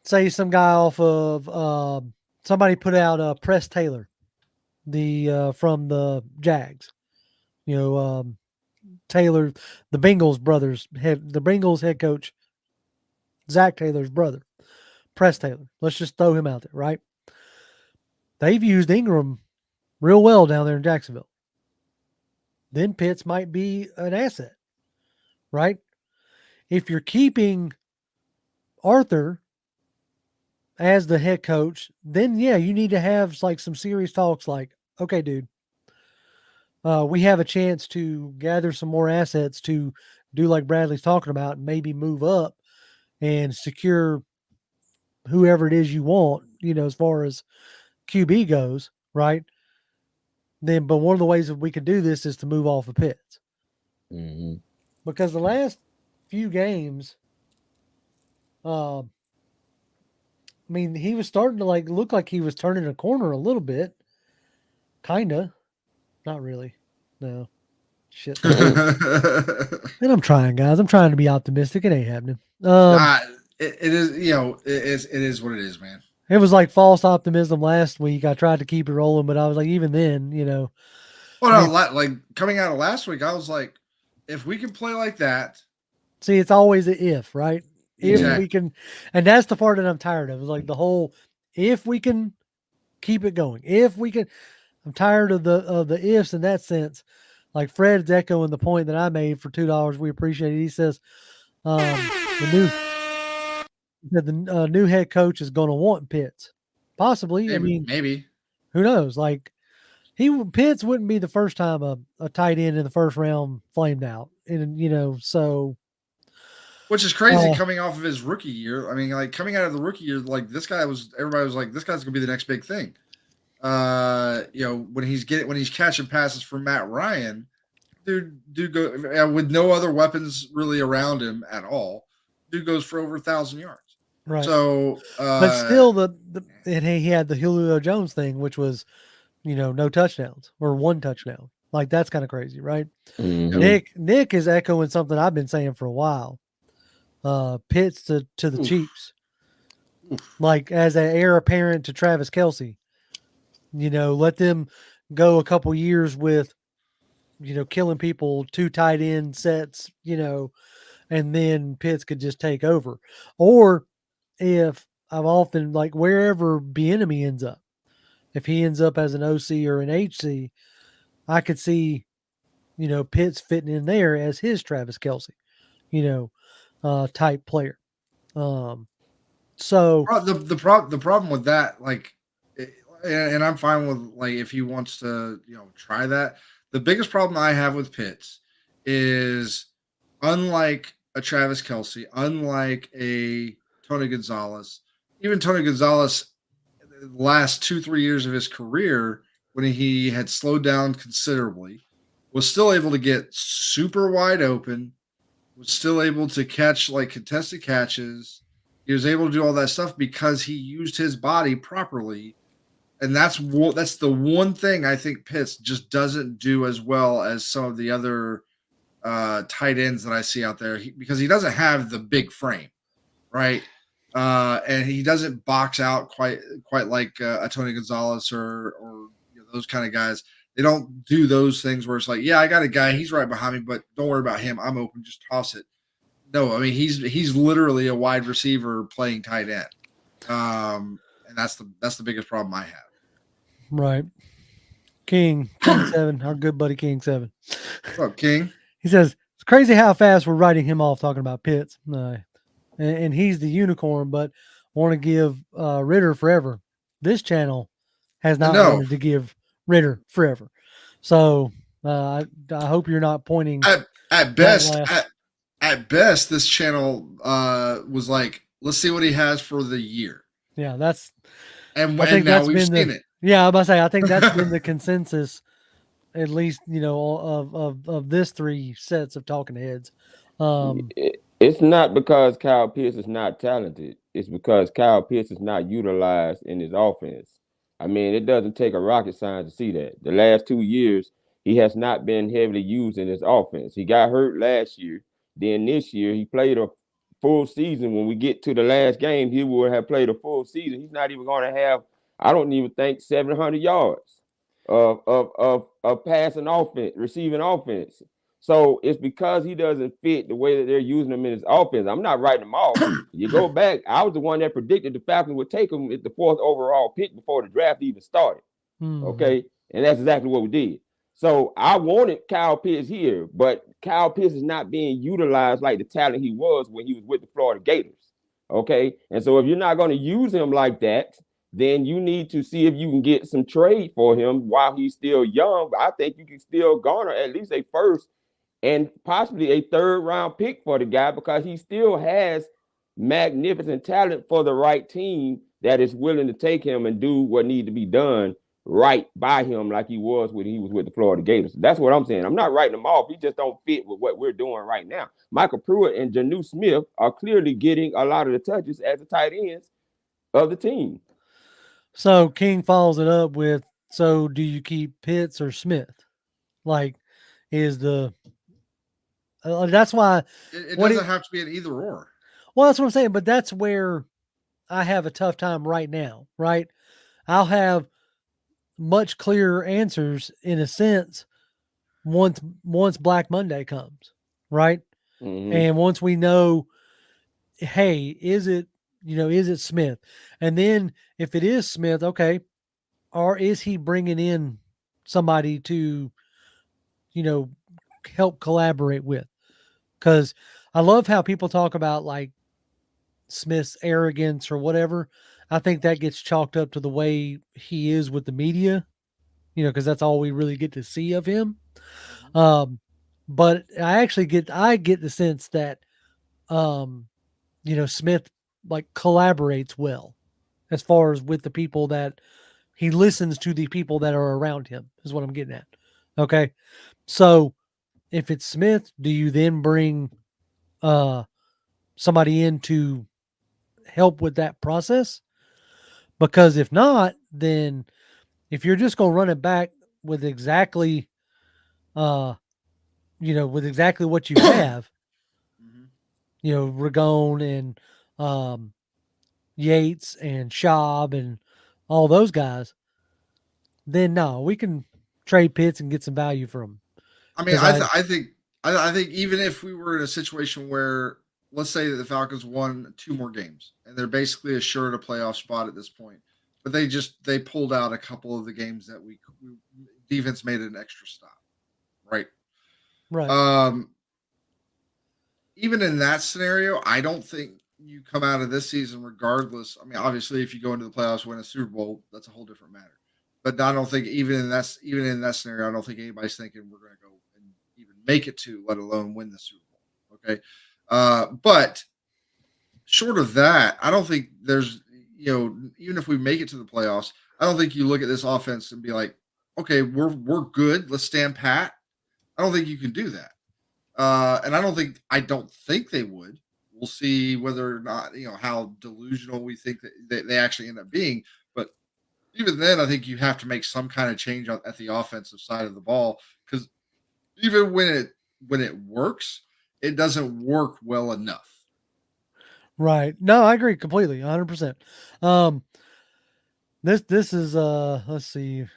say, some guy off of, somebody put out Press Taylor, from the Jags, Taylor, the Bengals head coach, Zach Taylor's brother, Press Taylor. Let's just throw him out there, right? They've used Ingram real well down there in Jacksonville. Then Pitts might be an asset, right? If you're keeping Arthur as the head coach, then yeah, you need to have like some serious talks like, okay, dude, we have a chance to gather some more assets to do like Bradley's talking about and maybe move up and secure whoever it is you want, as far as QB goes, right? But one of the ways that we can do this is to move off of Pitts. Mm-hmm. Because the last few games, he was starting to like look like he was turning a corner a little bit. Kinda. Not really. No. Shit. And I'm trying, guys. I'm trying to be optimistic. It ain't happening. It is, it is what it is, man. It was like false optimism last week. I tried to keep it rolling, but I was like, even then, Well, no, like coming out of last week, I was like, if we can play like that. See, it's always an if, right? If Exactly. we can, and that's the part that I'm tired of. It's like the whole, if we can keep it going, if we can. I'm tired of the ifs in that sense. Like Fred's echoing the point that I made for $2. We appreciate it. He says the new head coach is going to want Pitts, possibly. Maybe. Who knows? Like Pitts wouldn't be the first time a tight end in the first round flamed out, and so. Which is crazy coming off of his rookie year. I mean, like coming out of the rookie year, like everybody was like, this guy's gonna be the next big thing. When he's catching passes from Matt Ryan, dude go with no other weapons really around him at all. Dude goes for over 1,000 yards. Right. So, but still, and he had the Julio Jones thing, which was, no touchdowns or one touchdown. Like that's kind of crazy, right? Mm-hmm. Nick is echoing something I've been saying for a while. Pitts to the Chiefs, like as an heir apparent to Travis Kelce. Let them go a couple years with, killing people, 2 tight end sets, and then Pitts could just take over. Or if I've often like wherever Bieniemy ends up, if he ends up as an OC or an HC, I could see Pitts fitting in there as his Travis Kelce, type player. So the problem with that, and I'm fine with if he wants to, try that. The biggest problem I have with Pitts is, unlike a Travis Kelce, unlike a Tony Gonzalez, even Tony Gonzalez, the last 2-3 years of his career, when he had slowed down considerably, was still able to get super wide open, was still able to catch contested catches. He was able to do all that stuff because he used his body properly. And that's the one thing I think Pitts just doesn't do as well as some of the other tight ends that I see out there, because he doesn't have the big frame, right? And he doesn't box out quite like a Tony Gonzalez or those kind of guys. They don't do those things where it's yeah, I got a guy, he's right behind me, but don't worry about him. I'm open, just toss it. No, I mean he's literally a wide receiver playing tight end, and that's the biggest problem I have. Right, King 7, our good buddy King 7. What's up, King? He says it's crazy how fast we're writing him off talking about Pitts, and he's the unicorn, but want to give Ritter forever. This channel has not wanted to give Ritter forever, so I hope you're not pointing at best. At best, this channel was let's see what he has for the year. Yeah, and now we've seen it. Yeah, I was about to say, I think that's been the consensus, at least of this 3 sets of talking heads. It's not because Kyle Pitts is not talented. It's because Kyle Pitts is not utilized in his offense. I mean, it doesn't take a rocket science to see that. The last 2 years, he has not been heavily used in his offense. He got hurt last year. Then this year, he played a full season. When we get to the last game, he will have played a full season. He's not even going to have, I don't even think, 700 yards of passing offense, receiving offense. So it's because he doesn't fit the way that they're using him in his offense. I'm not writing him off. You go back, I was the one that predicted the Falcons would take him at the 4th overall pick before the draft even started. Okay, and that's exactly what we did. So I wanted Kyle Pitts here, but Kyle Pitts is not being utilized like the talent he was when he was with the Florida Gators. Okay, and so if you're not going to use him like that, then you need to see if you can get some trade for him while he's still young. I think you can still garner at least a first and possibly a 3rd round pick for the guy, because he still has magnificent talent for the right team that is willing to take him and do what needs to be done right by him, like he was when he was with the Florida Gators. That's what I'm saying. I'm not writing him off. He just don't fit with what we're doing right now. Michael Pruitt and Jonnu Smith are clearly getting a lot of the touches as the tight ends of the team. So King follows it up with, so do you keep Pitts or Smith? That's why it doesn't have to be an either or. Well, that's what I'm saying, but that's where I have a tough time right now, right? I'll have much clearer answers in a sense once Black Monday comes, right? Mm-hmm. And once we know, hey, is it Smith? And then if it is Smith, okay, or is he bringing in somebody to, help collaborate with? Because I love how people talk about Smith's arrogance or whatever. I think that gets chalked up to the way he is with the media, because that's all we really get to see of him. But I get the sense that, Smith collaborates well as far as with the people that he listens to, the people that are around him is what I'm getting at. Okay. So if it's Smith, do you then bring somebody in to help with that process? Because if not, then if you're just going to run it back with exactly, with exactly what you have, Ragone and Yates and Schaub and all those guys, then no, we can trade Pitts and get some value from them. I mean, I think even if we were in a situation where, let's say that the Falcons won 2 more games and they're basically assured a playoff spot at this point, but they pulled out a couple of the games that we defense made an extra stop, right? Right. Even in that scenario, I don't think you come out of this season regardless. I mean, obviously, if you go into the playoffs, win a Super Bowl, that's a whole different matter. But I don't think even in that scenario, I don't think anybody's thinking we're going to go and even make it to, let alone win the Super Bowl. Okay, but short of that, I don't think there's even if we make it to the playoffs, I don't think you look at this offense and be like, okay, we're good. Let's stand pat. I don't think you can do that. And I don't think they would. We'll see whether or not, how delusional we think that they actually end up being. But even then, I think you have to make some kind of change at the offensive side of the ball, because even when it works, it doesn't work well enough. Right. No, I agree completely, 100%. This is let's see.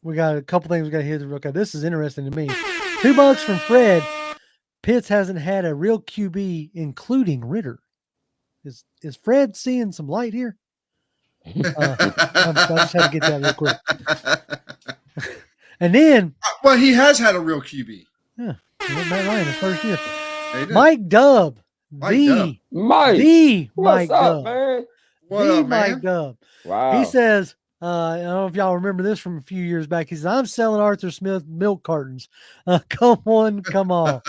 We got a couple things we got to hit. Okay, this is interesting to me. $2 from Fred. Pitts hasn't had a real QB, including Ritter. Is Fred seeing some light here? I just had to get that real quick. And then, well, he has had a real QB. Yeah, Matt Ryan his first year. Mike Dub, Mike, Mike up, Dub, man? What up, man? Mike Dub. Wow. He says, I don't know if y'all remember this from a few years back. He says, I'm selling Arthur Smith milk cartons. Come on, come on.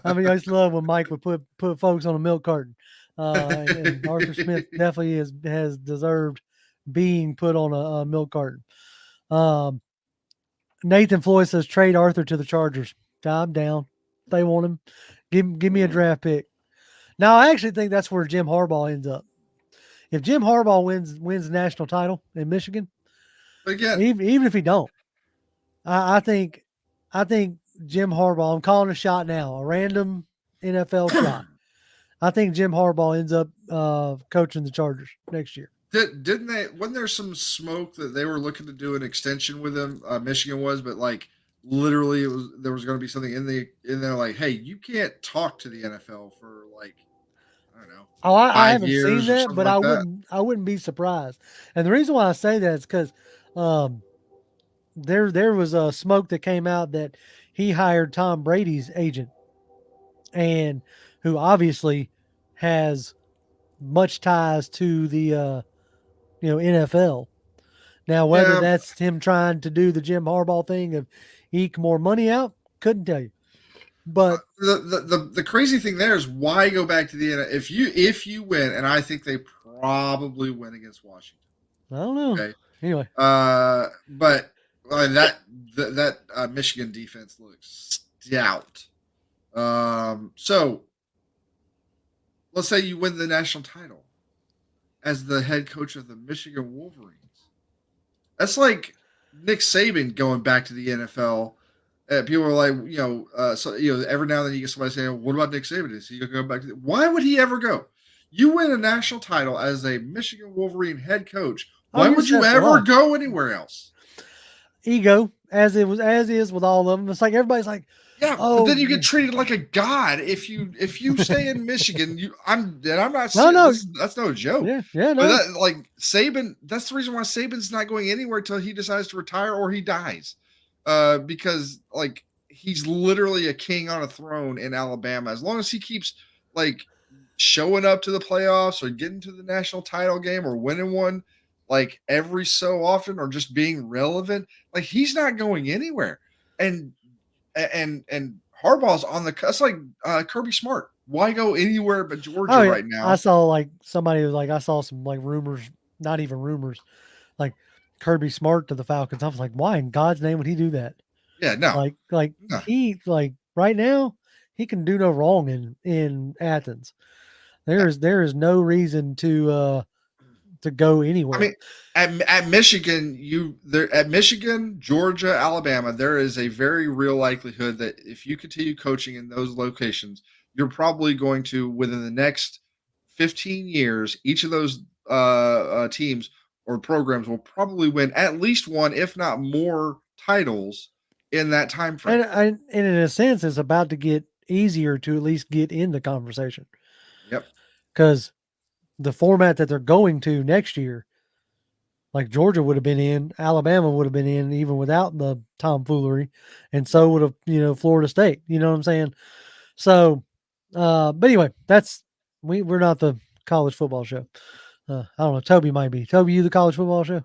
I mean, I used to love when Mike would put folks on a milk carton. And Arthur Smith definitely has deserved being put on a milk carton. Nathan Floyd says, trade Arthur to the Chargers. I'm down. If they want him, give me a draft pick. Now, I actually think that's where Jim Harbaugh ends up. If Jim Harbaugh wins the national title in Michigan, again, even if he don't, I think Jim Harbaugh, I'm calling a shot now, a random NFL shot. I think Jim Harbaugh ends up coaching the Chargers next year. Didn't they? Wasn't there some smoke that they were looking to do an extension with him? Michigan was, but like literally, there was going to be something in there like, hey, you can't talk to the NFL for like, I don't know. Oh, I haven't years seen that, but like I wouldn't be surprised. And the reason why I say that is because there was a smoke that came out that he hired Tom Brady's agent, and who obviously has much ties to the NFL. Now, whether that's him trying to do the Jim Harbaugh thing of eke more money out, couldn't tell you. But the crazy thing there is, why go back to the NFL if you win, and I think they probably win against Washington. I don't know. Okay. Anyway, but that Michigan defense looks stout. So let's say you win the national title as the head coach of the Michigan Wolverines. That's like Nick Saban going back to the NFL. People are like, every now and then you get somebody saying, "What about Nick Saban? Is he going to go back to?" Why would he ever go? You win a national title as a Michigan Wolverine head coach. Why would you ever go anywhere else? Ego, as is with all of them. It's like everybody's like, yeah, but then you get treated like a god if you stay in Michigan. I'm not saying that's no joke. Yeah, no. But like Saban, that's the reason why Saban's not going anywhere till he decides to retire or he dies. Because like he's literally a king on a throne in Alabama. As long as he keeps like showing up to the playoffs or getting to the national title game or winning one like every so often or just being relevant, like he's not going anywhere. And Harbaugh's on the cuss, like Kirby Smart. Why go anywhere but Georgia right now? I saw like somebody was like, I saw some like rumors, not even rumors, like Kirby Smart to the Falcons. I was like, why in God's name would he do that? Yeah, no. No. He right now he can do no wrong in Athens. There is no reason to go anywhere. I mean, at Michigan, at Michigan, Georgia, Alabama, there is a very real likelihood that if you continue coaching in those locations, you're probably going to, within the next 15 years, each of those teams or programs will probably win at least one, if not more, titles in that time frame. And in a sense, it's about to get easier to at least get in the conversation. Yep. Because the format that they're going to next year, Like Georgia would have been in, Alabama would have been in even without the tomfoolery, and so would have, Florida State. You know what I'm saying? So, but anyway, we're not the college football show. I don't know. Toby might be. Toby, you the college football show?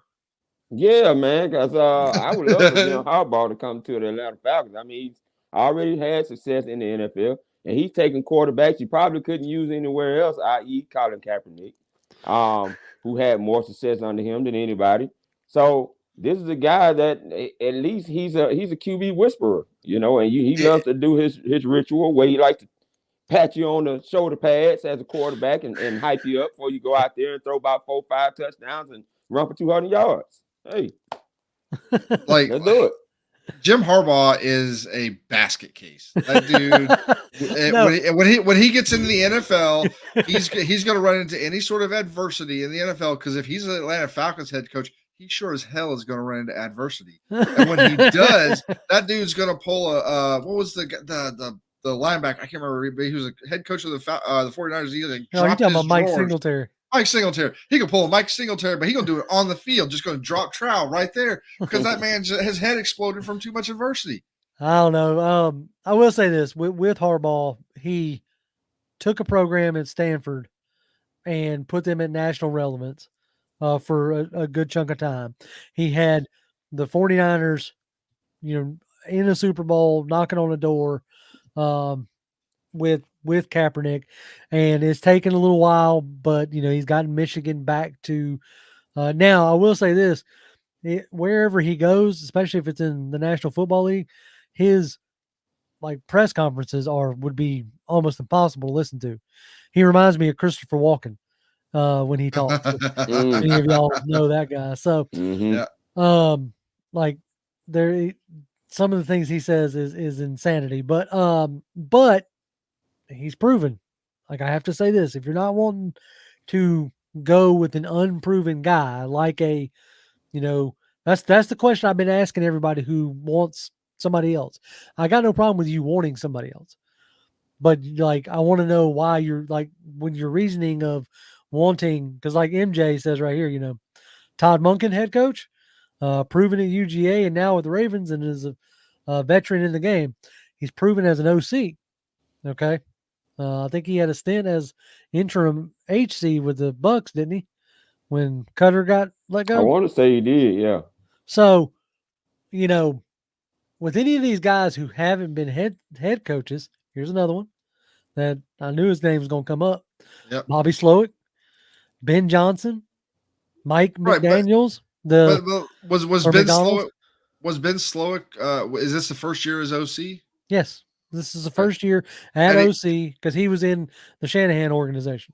Yeah, man, because I would love for Jim Harbaugh to come to the Atlanta Falcons. I mean, he's already had success in the NFL, and he's taking quarterbacks you probably couldn't use anywhere else, i.e., Colin Kaepernick, who had more success under him than anybody. So this is a guy that at least he's a QB whisperer, and he loves to do his ritual where he likes to pat you on the shoulder pads as a quarterback and hype you up before you go out there and throw about 4 or 5 touchdowns and run for 200 yards. Hey, like, let's do it. Jim Harbaugh is a basket case. That dude, when he gets into the NFL, he's going to run into any sort of adversity in the NFL, because if he's an Atlanta Falcons head coach, he sure as hell is going to run into adversity. And when he does, that dude's going to pull what was the linebacker? I can't remember, but he was a head coach of the 49ers. He you're talking about Mike Singletary. Mike Singletary. He can pull a Mike Singletary, but he gonna do it on the field. Just gonna drop trowel right there because that man, his head exploded from too much adversity. I don't know. I will say this with Harbaugh, he took a program at Stanford and put them at national relevance for a good chunk of time. He had the 49ers, in a Super Bowl, knocking on the door with Kaepernick, and it's taken a little while, but he's gotten Michigan back to now. I will say this, wherever he goes, especially if it's in the National Football League, his press conferences would be almost impossible to listen to. He reminds me of Christopher Walken when he talks. Many of y'all know that guy. So there, some of the things he says is insanity, but he's proven. I have to say this: if you're not wanting to go with an unproven guy, that's the question I've been asking everybody who wants somebody else. I got no problem with you wanting somebody else, but I want to know why you're when your reasoning of wanting, because MJ says right here, Todd Monken, head coach, proven at UGA and now with the Ravens, and is a veteran in the game. He's proven as an OC. Okay. I think he had a stint as interim HC with the Bucks, didn't he? When Cutter got let go? I want to say he did, yeah. So, with any of these guys who haven't been head coaches, here's another one that I knew his name was going to come up. Yep. Bobby Slowick, Ben Johnson, Mike McDaniels. Was Ben Slowick? Is this the first year as OC? Yes. This is the first year at OC because he was in the Shanahan organization.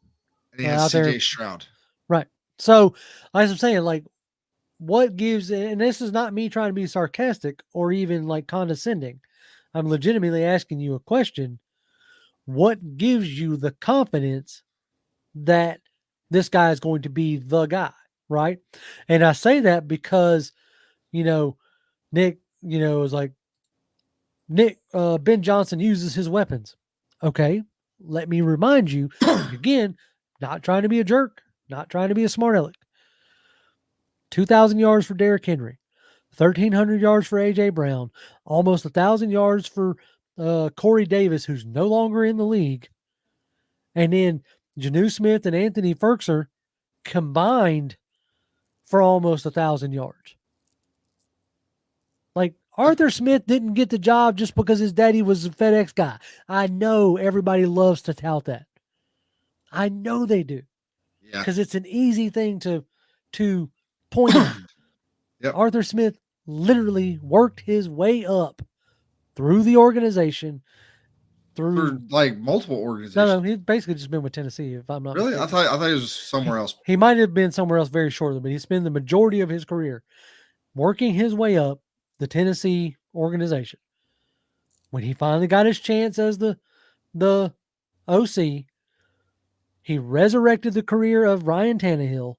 And he has CJ Stroud. Right. So, as I'm saying, what gives, and this is not me trying to be sarcastic or even condescending. I'm legitimately asking you a question. What gives you the confidence that this guy is going to be the guy, right? And I say that because, Nick, is Ben Johnson uses his weapons. Okay, let me remind you, again, not trying to be a jerk, not trying to be a smart aleck. 2,000 yards for Derrick Henry, 1,300 yards for A.J. Brown, almost 1,000 yards for Corey Davis, who's no longer in the league. And then Jonnu Smith and Anthony Ferkser combined for almost 1,000 yards. Arthur Smith didn't get the job just because his daddy was a FedEx guy. I know everybody loves to tout that. I know they do. Yeah. Because it's an easy thing to point out. Yep. Arthur Smith literally worked his way up through the organization. Through multiple organizations. No, he's basically just been with Tennessee, if I'm not really mistaken. I thought he was somewhere else. He might have been somewhere else very shortly, but he spent the majority of his career working his way up the Tennessee organization. When he finally got his chance as the OC, he resurrected the career of Ryan Tannehill.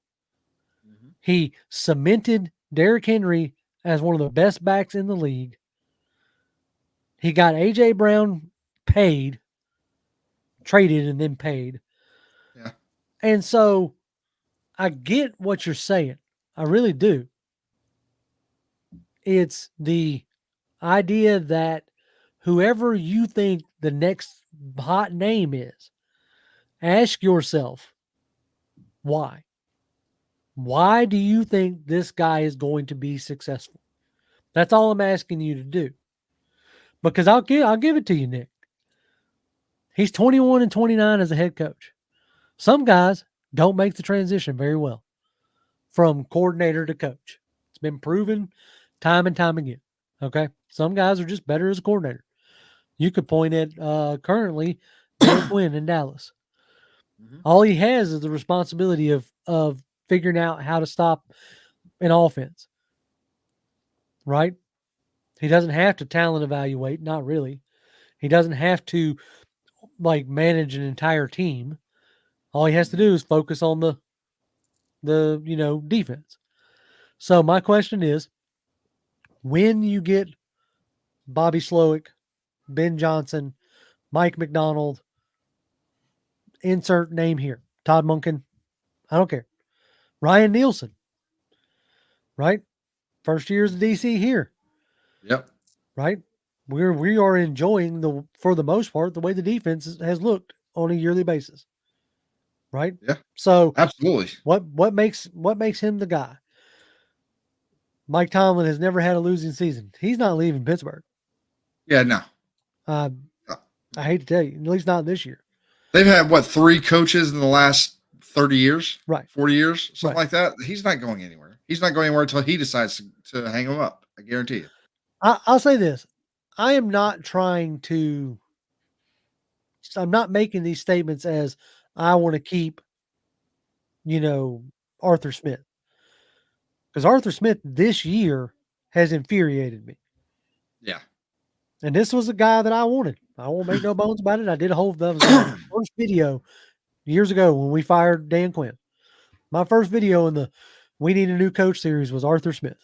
Mm-hmm. He cemented Derrick Henry as one of the best backs in the league. He got A.J. Brown paid, traded and then paid. Yeah. And so I get what you're saying. I really do. It's the idea that whoever you think the next hot name is, ask yourself, why? Why do you think this guy is going to be successful? That's all I'm asking you to do. Because I'll give it to you, Nick. He's 21 and 29 as a head coach. Some guys don't make the transition very well from coordinator to coach. It's been proven time and time again. Okay. Some guys are just better as a coordinator. You could point at currently Dan Quinn in Dallas. Mm-hmm. All he has is the responsibility of figuring out how to stop an offense. Right? He doesn't have to talent evaluate, not really. He doesn't have to like manage an entire team. All he has to do is focus on the defense. So my question is, when you get Bobby Slowick, Ben Johnson, Mike McDonald, insert name here, Todd Monken, I don't care. Ryan Nielsen, right? First year as a DC here. Yep. Right? We are enjoying for the most part, the way the defense has looked on a yearly basis. Right? Yeah. So absolutely. What makes him the guy? Mike Tomlin has never had a losing season. He's not leaving Pittsburgh. Yeah, no. I hate to tell you, at least not this year. They've had 3 coaches in the last 30 years, right? 40 years, something like that. He's not going anywhere. He's not going anywhere until he decides to hang him up. I guarantee you. I'll say this: I am not trying to. I'm not making these statements as I want to keep, Arthur Smith, because Arthur Smith this year has infuriated me. Yeah. And this was a guy that I wanted. I won't make no bones about it. I did a whole first video years ago when we fired Dan Quinn. My first video in the We Need a New Coach series was Arthur Smith.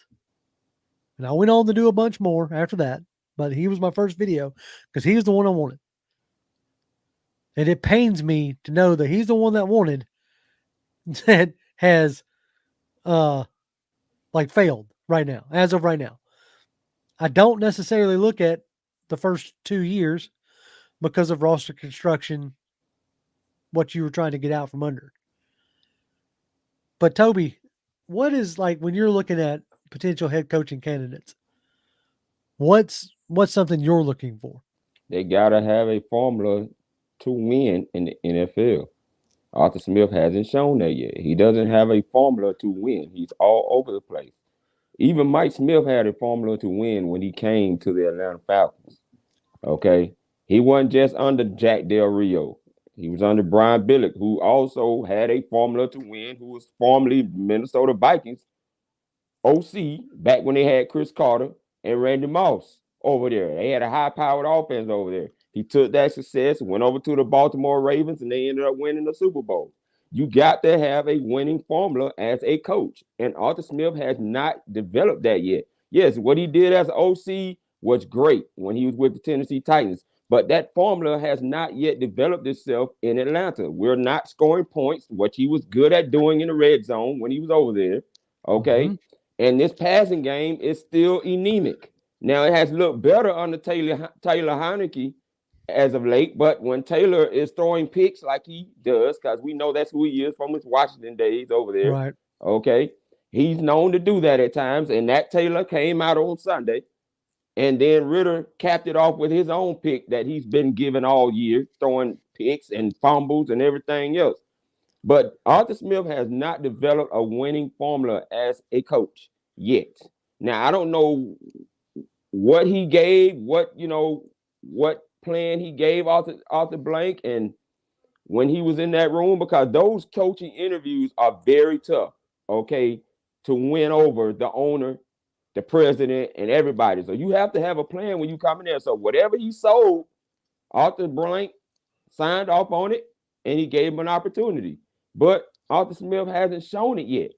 And I went on to do a bunch more after that, but he was my first video because he was the one I wanted. And it pains me to know that he's the one that wanted that has failed right now, as of right now. I don't necessarily look at the first 2 years because of roster construction, what you were trying to get out from under. But Toby, what is when you're looking at potential head coaching candidates, what's something you're looking for? They gotta have a formula to win in the NFL. Arthur Smith hasn't shown that yet. He doesn't have a formula to win. He's all over the place. Even Mike Smith had a formula to win when he came to the Atlanta Falcons. Okay. He wasn't just under Jack Del Rio. He was under Brian Billick, who also had a formula to win, who was formerly Minnesota Vikings OC back when they had Chris Carter and Randy Moss over there. They had a high-powered offense over there. He took that success, went over to the Baltimore Ravens, and they ended up winning the Super Bowl. You got to have a winning formula as a coach, and Arthur Smith has not developed that yet. Yes, what he did as OC was great when he was with the Tennessee Titans, but that formula has not yet developed itself in Atlanta. We're not scoring points, what he was good at doing in the red zone when he was over there, okay? Mm-hmm. And this passing game is still anemic. Now, it has looked better under Taylor Heineke as of late, but when Taylor is throwing picks like he does, because we know that's who he is from his Washington days over there, right? Okay, he's known to do that at times, and that Taylor came out on Sunday, and then Ritter capped it off with his own pick that he's been given all year, throwing picks and fumbles and everything else. But Arthur Smith has not developed a winning formula as a coach yet. Now, I don't know what he gave, what plan he gave Arthur Blank and when he was in that room, because those coaching interviews are very tough, okay, to win over the owner, the president, and everybody. So you have to have a plan when you come in there. So whatever he sold, Arthur Blank signed off on it, and he gave him an opportunity. But Arthur Smith hasn't shown it yet.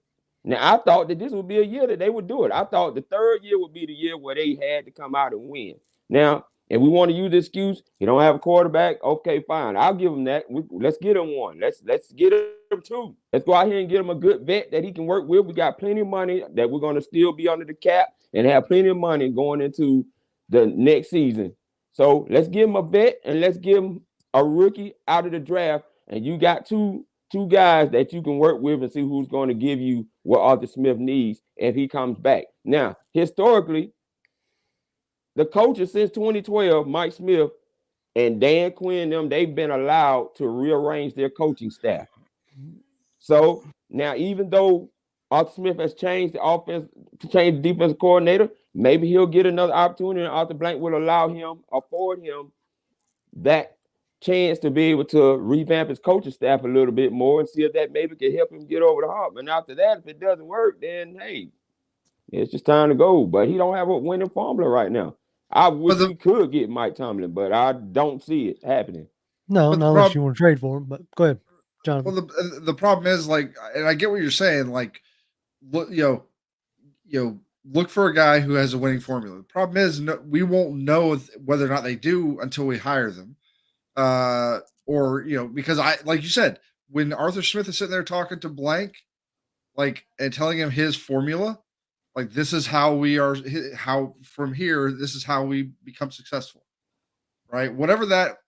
Now, I thought that this would be a year that they would do it. I thought the third year would be the year where they had to come out and win. Now, And we want to use the excuse, he don't have a quarterback. Okay, fine. I'll give him that. Let's get him one. Let's get him two. Let's go out here and get him a good vet that he can work with. We got plenty of money that we're going to still be under the cap and have plenty of money going into the next season. So let's give him a vet and let's give him a rookie out of the draft. And you got two guys that you can work with and see who's going to give you what Arthur Smith needs if he comes back. Now, historically, the coaches since 2012, Mike Smith and Dan Quinn, they've been allowed to rearrange their coaching staff. So now, even though Arthur Smith has changed the offense, changed the defensive coordinator, maybe he'll get another opportunity, and Arthur Blank will afford him that chance to be able to revamp his coaching staff a little bit more and see if that maybe can help him get over the hump. And after that, if it doesn't work, then hey, it's just time to go. But he don't have a winning formula right now. I wish we could get Mike Tomlin, but I don't see it happening. No, not unless you want to trade for him. But go ahead, Jonathan. Well, the problem is, like, and I get what you're saying. Like, look, look for a guy who has a winning formula. The problem is, we won't know whether or not they do until we hire them. Or because like you said, when Arthur Smith is sitting there talking to Blank, like, and telling him his formula. Like, this is how we are, how from here, this is how we become successful, right? Whatever that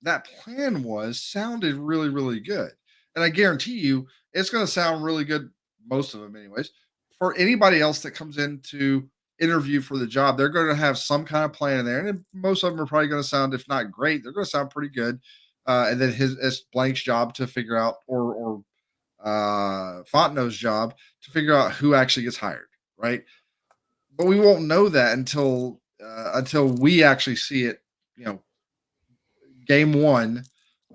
plan was sounded really, really good. And I guarantee you it's going to sound really good, most of them anyways, for anybody else that comes in to interview for the job. They're going to have some kind of plan in there. And most of them are probably going to sound, if not great, they're going to sound pretty good. And then it's Blank's job to figure out, or Fontenot's job to figure out who actually gets hired, right? But we won't know that until we actually see it, game one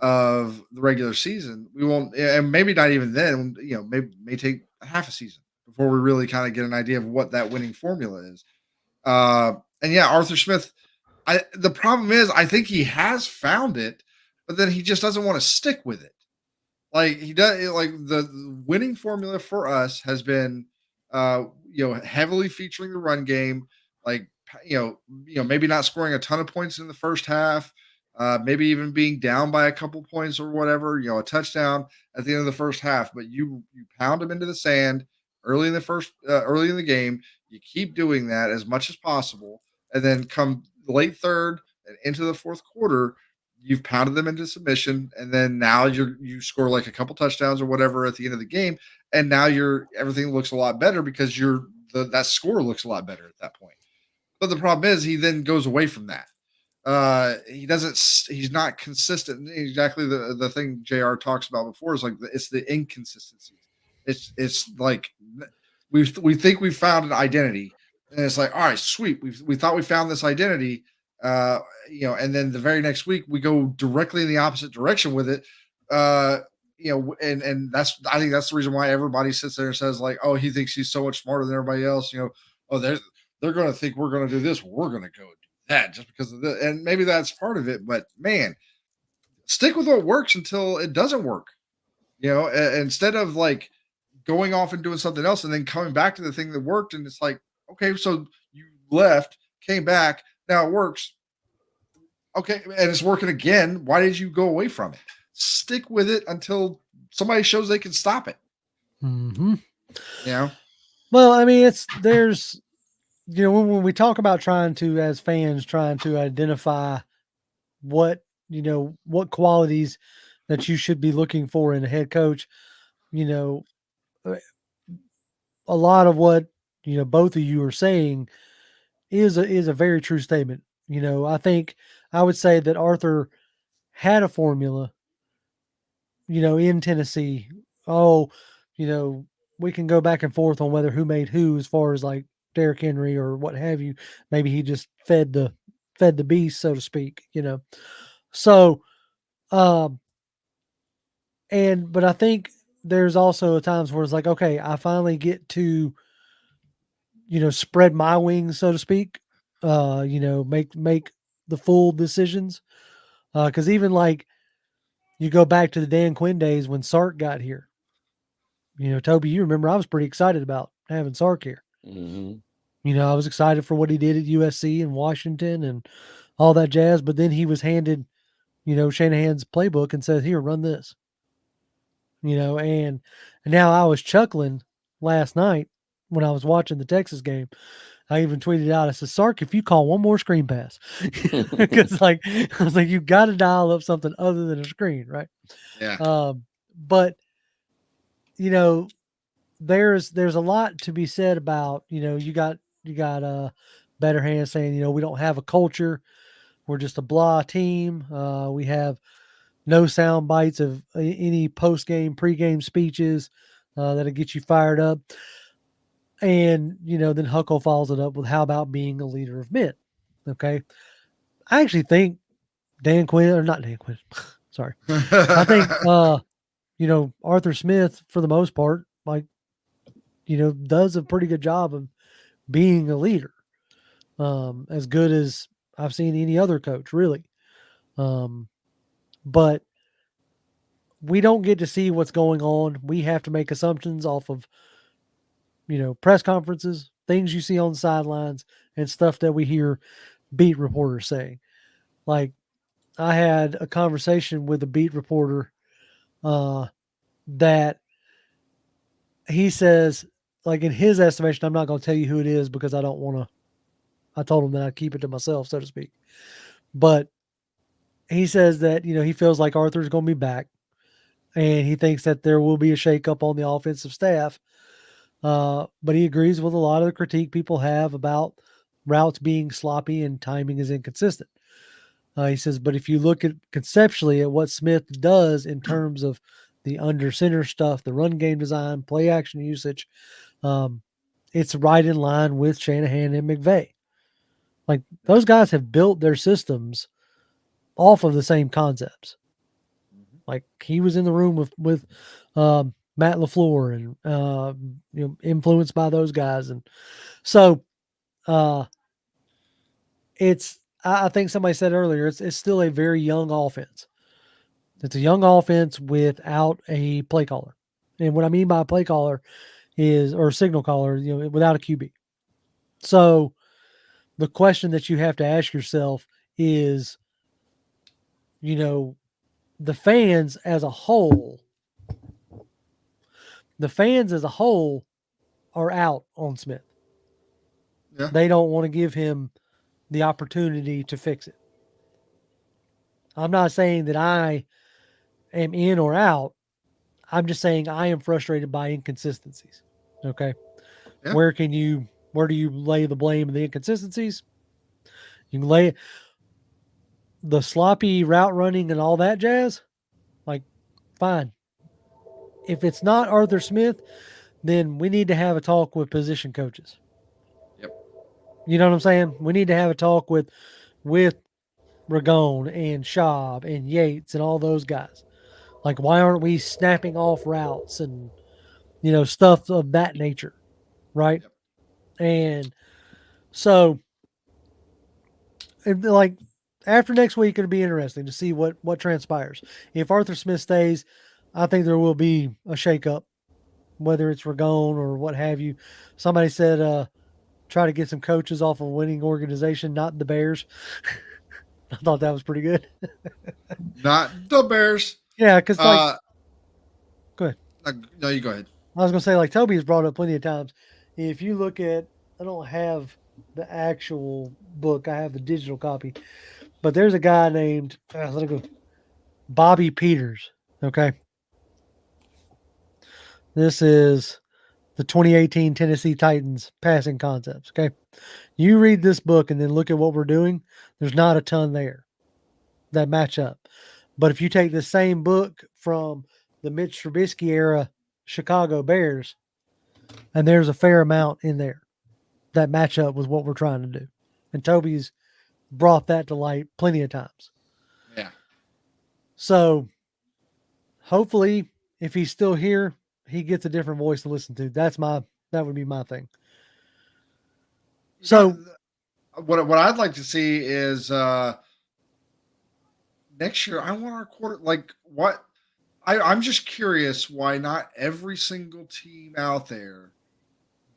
of the regular season. We won't, and maybe not even then, may take half a season before we really kind of get an idea of what that winning formula is. And yeah, Arthur Smith, the problem is, I think he has found it, but then he just doesn't want to stick with it. Like, he does, like, the winning formula for us has been, heavily featuring the run game, like, maybe not scoring a ton of points in the first half, maybe even being down by a couple points or whatever, a touchdown at the end of the first half, but you pound them into the sand early in the game. You keep doing that as much as possible, and then come late third and into the fourth quarter, you've pounded them into submission, and then now you score like a couple touchdowns or whatever at the end of the game, and now everything looks a lot better because that score looks a lot better at that point. But the problem is, he then goes away from that. He's not consistent. Exactly the thing JR talks about before is like it's the inconsistency. It's like we think we found an identity, and it's like, all right, sweet. We thought we found this identity. And then the very next week we go directly in the opposite direction with it. And I think that's the reason why everybody sits there and says, like, oh, he thinks he's so much smarter than everybody else. Oh, they're going to think we're going to do this. We're going to go do that just because of this. And maybe that's part of it, but man, stick with what works until it doesn't work, instead of like going off and doing something else and then coming back to the thing that worked. And it's like, okay, so you left, came back, now it works. Okay. And it's working again. Why did you go away from it? Stick with it until somebody shows they can stop it. Mm-hmm. Well, I mean, there's when we talk about trying to identify what qualities that you should be looking for in a head coach, a lot of what, both of you are saying is a very true statement. I think I would say that Arthur had a formula, in Tennessee. Oh, we can go back and forth on whether who made who as far as like Derrick Henry or what have you. Maybe he just fed the beast, so to speak, So, but I think there's also times where it's like, okay, I finally get to, spread my wings, so to speak, make the full decisions. Cause even like you go back to the Dan Quinn days when Sark got here, Toby, you remember I was pretty excited about having Sark here. Mm-hmm. I was excited for what he did at USC and Washington and all that jazz. But then he was handed, Shanahan's playbook and said, "Here, run this." And now I was chuckling last night when I was watching the Texas game. I even tweeted out, I said, "Sark, if you call one more screen pass," because I was like, you got to dial up something other than a screen, right? Yeah. But there's a lot to be said about, you got better hands saying, we don't have a culture, we're just a blah team. We have no sound bites of any post game, pre game speeches that'll get you fired up. And then Huckle follows it up with, "How about being a leader of men?" Okay, I actually think Dan Quinn, or not Dan Quinn, sorry, I think Arthur Smith, for the most part, like does a pretty good job of being a leader, as good as I've seen any other coach, really. But we don't get to see what's going on. We have to make assumptions off of press conferences, things you see on the sidelines, and stuff that we hear beat reporters saying. Like, I had a conversation with a beat reporter that he says, like, in his estimation, I'm not going to tell you who it is because I don't want to. I told him that I'd keep it to myself, so to speak. But he says that, he feels like Arthur's going to be back, and he thinks that there will be a shakeup on the offensive staff. But he agrees with a lot of the critique people have about routes being sloppy and timing is inconsistent. He says, but if you look at conceptually at what Smith does in terms of the under center stuff, the run game design, play action usage, it's right in line with Shanahan and McVay. Like, those guys have built their systems off of the same concepts. Like, he was in the room with Matt LaFleur and influenced by those guys, and so it's. I think somebody said earlier, it's still a very young offense. It's a young offense without a play caller. And what I mean by a play caller or signal caller, without a QB. So the question that you have to ask yourself is, the fans as a whole are out on Smith. Yeah. They don't want to give him the opportunity to fix it. I'm not saying that I am in or out. I'm just saying I am frustrated by inconsistencies. Okay. Yeah. Where do you lay the blame of the inconsistencies? You can lay the sloppy route running and all that jazz. Like, fine. If it's not Arthur Smith, then we need to have a talk with position coaches. Yep. You know what I'm saying? We need to have a talk with Ragone and Schaub and Yates and all those guys. Like, why aren't we snapping off routes and, stuff of that nature, right? Yep. And so, like, after next week, it'll be interesting to see what transpires. If Arthur Smith stays, I think there will be a shakeup, whether it's Ragone or what have you. Somebody said, try to get some coaches off a winning organization, not the Bears. I thought that was pretty good. Not the Bears. Yeah, because go ahead. No, you go ahead. I was going to say, like Toby has brought up plenty of times. If you look at, I don't have the actual book, I have the digital copy, but there's a guy named, let me go, Bobby Peters. Okay. This is the 2018 Tennessee Titans passing concepts. Okay. You read this book and then look at what we're doing. There's not a ton there that match up. But if you take the same book from the Mitch Trubisky era Chicago Bears, and there's a fair amount in there that match up with what we're trying to do. And Toby's brought that to light plenty of times. Yeah. So hopefully, if he's still here, he gets a different voice to listen to. That would be my thing. So what I'd like to see is next year I want our quarter, like, what I'm just curious why not every single team out there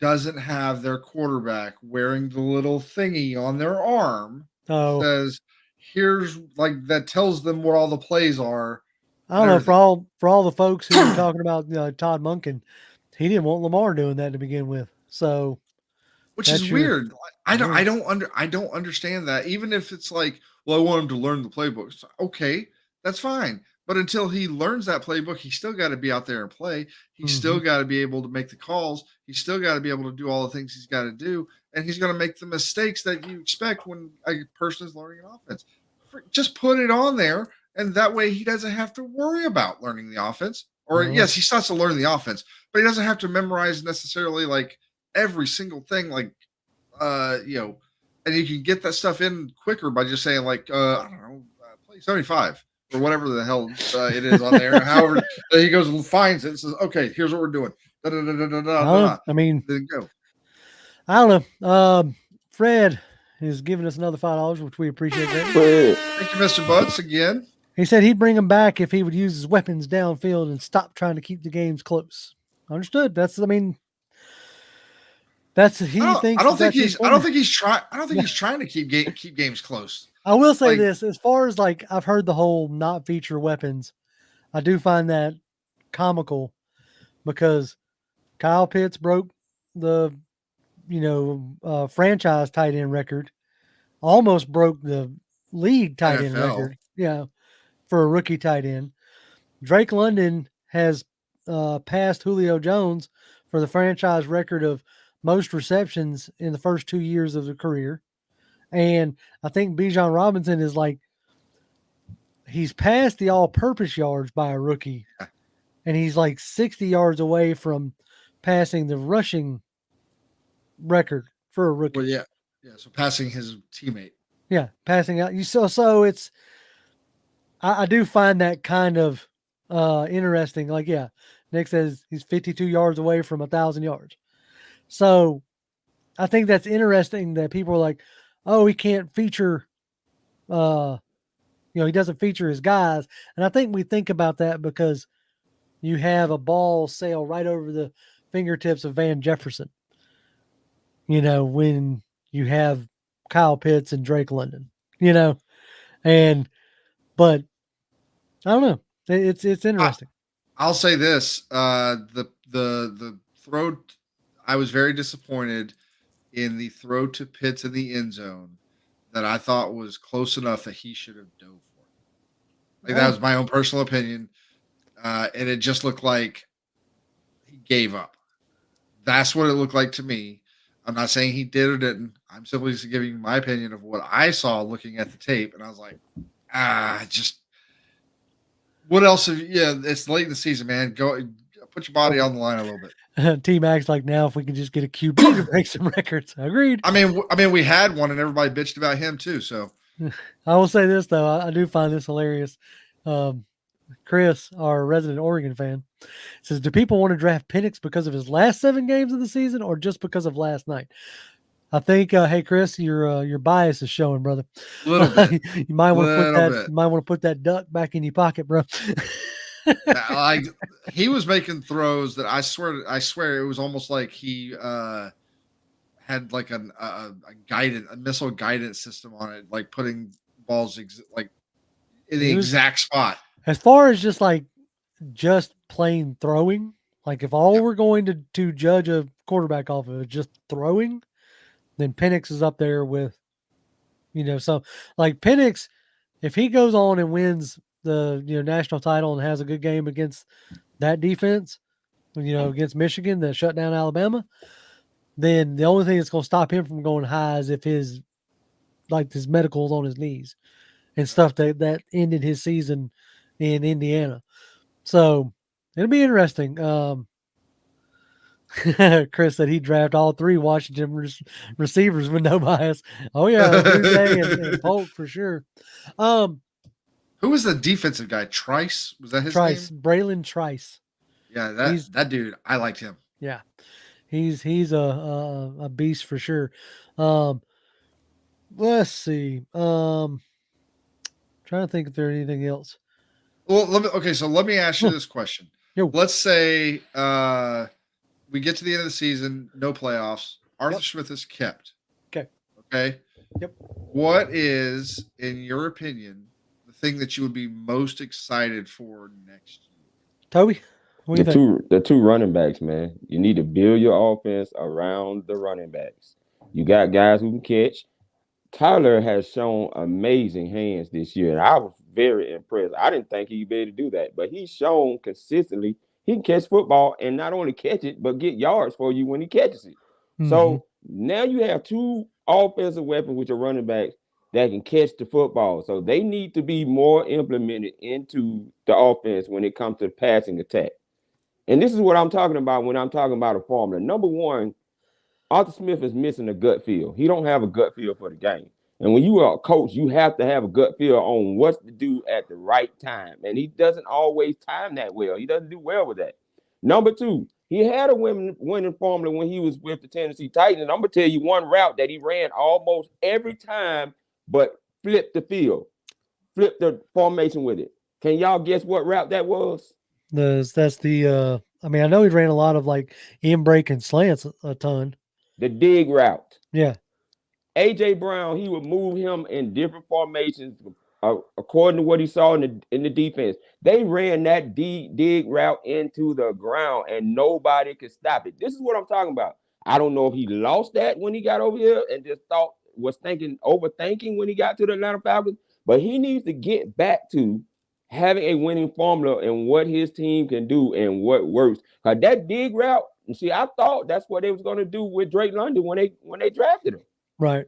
doesn't have their quarterback wearing the little thingy on their arm says, here's like that tells them what all the plays are. I don't know, for all the folks who were talking about Todd Monken, he didn't want Lamar doing that to begin with. So, which is weird. I don't understand that. Even if it's like, well, I want him to learn the playbook. So, okay, that's fine. But until he learns that playbook, he's still got to be out there and play. He's still got to be able to make the calls. He's still got to be able to do all the things he's got to do. And he's going to make the mistakes that you expect when a person is learning an offense. Just put it on there, and that way he doesn't have to worry about learning the offense. Or yes, he starts to learn the offense, but he doesn't have to memorize necessarily like every single thing. Like, and you can get that stuff in quicker by just saying like, I don't know, play 75 or whatever the hell it is on there. However, he goes and finds it and says, okay, here's what we're doing. I mean, then go. I don't know. Fred is giving us another $5, which we appreciate that. Thank you, Mr. Butts, again. He said he'd bring him back if he would use his weapons downfield and stop trying to keep the games close. Understood. I don't think he's trying to keep games close. I will say this, as far as like I've heard the whole not feature weapons, I do find that comical because Kyle Pitts broke the franchise tight end record, almost broke the league tight end record. Yeah. For a rookie tight end. Drake London has passed Julio Jones for the franchise record of most receptions in the first 2 years of the career. And I think Bijan Robinson is he's passed the all-purpose yards by a rookie. And he's 60 yards away from passing the rushing record for a rookie. Well, yeah. So passing his teammate. Yeah, passing out. So it's, I do find that kind of interesting. Nick says he's 52 yards away from 1,000 yards. So I think that's interesting that people are like, oh, he can't feature, he doesn't feature his guys. And I think we think about that because you have a ball sail right over the fingertips of Van Jefferson, when you have Kyle Pitts and Drake London, but I don't know. It's interesting. I'll say this: the throw. I was very disappointed in the throw to Pitts in the end zone that I thought was close enough that he should have dove for it. That was my own personal opinion, and it just looked like he gave up. That's what it looked like to me. I'm not saying he did or didn't. I'm simply just giving my opinion of what I saw looking at the tape, and I was like, just. What else? It's late in the season, man. Go put your body on the line a little bit. T-Mac's now if we can just get a QB to break some records. Agreed. I mean, we had one and everybody bitched about him too. So I will say this though, I do find this hilarious. Chris, our resident Oregon fan, says, "Do people want to draft Penix because of his last 7 games of the season or just because of last night?" I think, hey Chris, your bias is showing, brother. A little bit. You might want to put that duck back in your pocket, bro. He was making throws that I swear it was almost like he had like a missile guidance system on it, like putting balls in the exact spot. As far as just plain throwing, if all we're going to judge a quarterback off of is just throwing, then Penix is up there with, so Penix, if he goes on and wins the national title and has a good game against that defense, against Michigan that shut down Alabama, then the only thing that's going to stop him from going high is if his medical's on his knees and stuff that ended his season in Indiana. So it'll be interesting. Chris said he'd draft all 3 Washington receivers with no bias. Oh yeah, and Polk for sure. Who was the defensive guy? Trice? Was that his name? Braylon Trice. Yeah, that dude. I liked him. Yeah, he's a beast for sure. Let's see. Trying to think if there's anything else. Well, let me ask you this question. Let's say we get to the end of the season, no playoffs. Arthur Smith is kept. Okay. Okay. Yep. What is, in your opinion, the thing that you would be most excited for next year? Toby, what do you think? The two running backs, man. You need to build your offense around the running backs. You got guys who can catch. Tyler has shown amazing hands this year, and I was very impressed. I didn't think he'd be able to do that, but he's shown consistently he can catch football and not only catch it, but get yards for you when he catches it. Mm-hmm. So now you have two offensive weapons with your running backs that can catch the football. So they need to be more implemented into the offense when it comes to the passing attack. And this is what I'm talking about when I'm talking about a formula. Number one, Arthur Smith is missing a gut feel. He don't have a gut feel for the game. And when you are a coach, you have to have a gut feel on what to do at the right time. And he doesn't always time that well. He doesn't do well with that. Number two, he had a winning formula when he was with the Tennessee Titans. And I'm going to tell you one route that he ran almost every time, but flipped the field, flipped the formation with it. Can y'all guess what route that was? That's the I mean, I know he ran a lot of like in break and slants a ton. The dig route. Yeah. AJ Brown, he would move him in different formations according to what he saw in the defense. They ran that dig route into the ground and nobody could stop it. This is what I'm talking about. I don't know if he lost that when he got over here and just overthinking when he got to the Atlanta Falcons, but he needs to get back to having a winning formula and what his team can do and what works. Because that dig route, and see, I thought that's what they was going to do with Drake London when they drafted him. Right.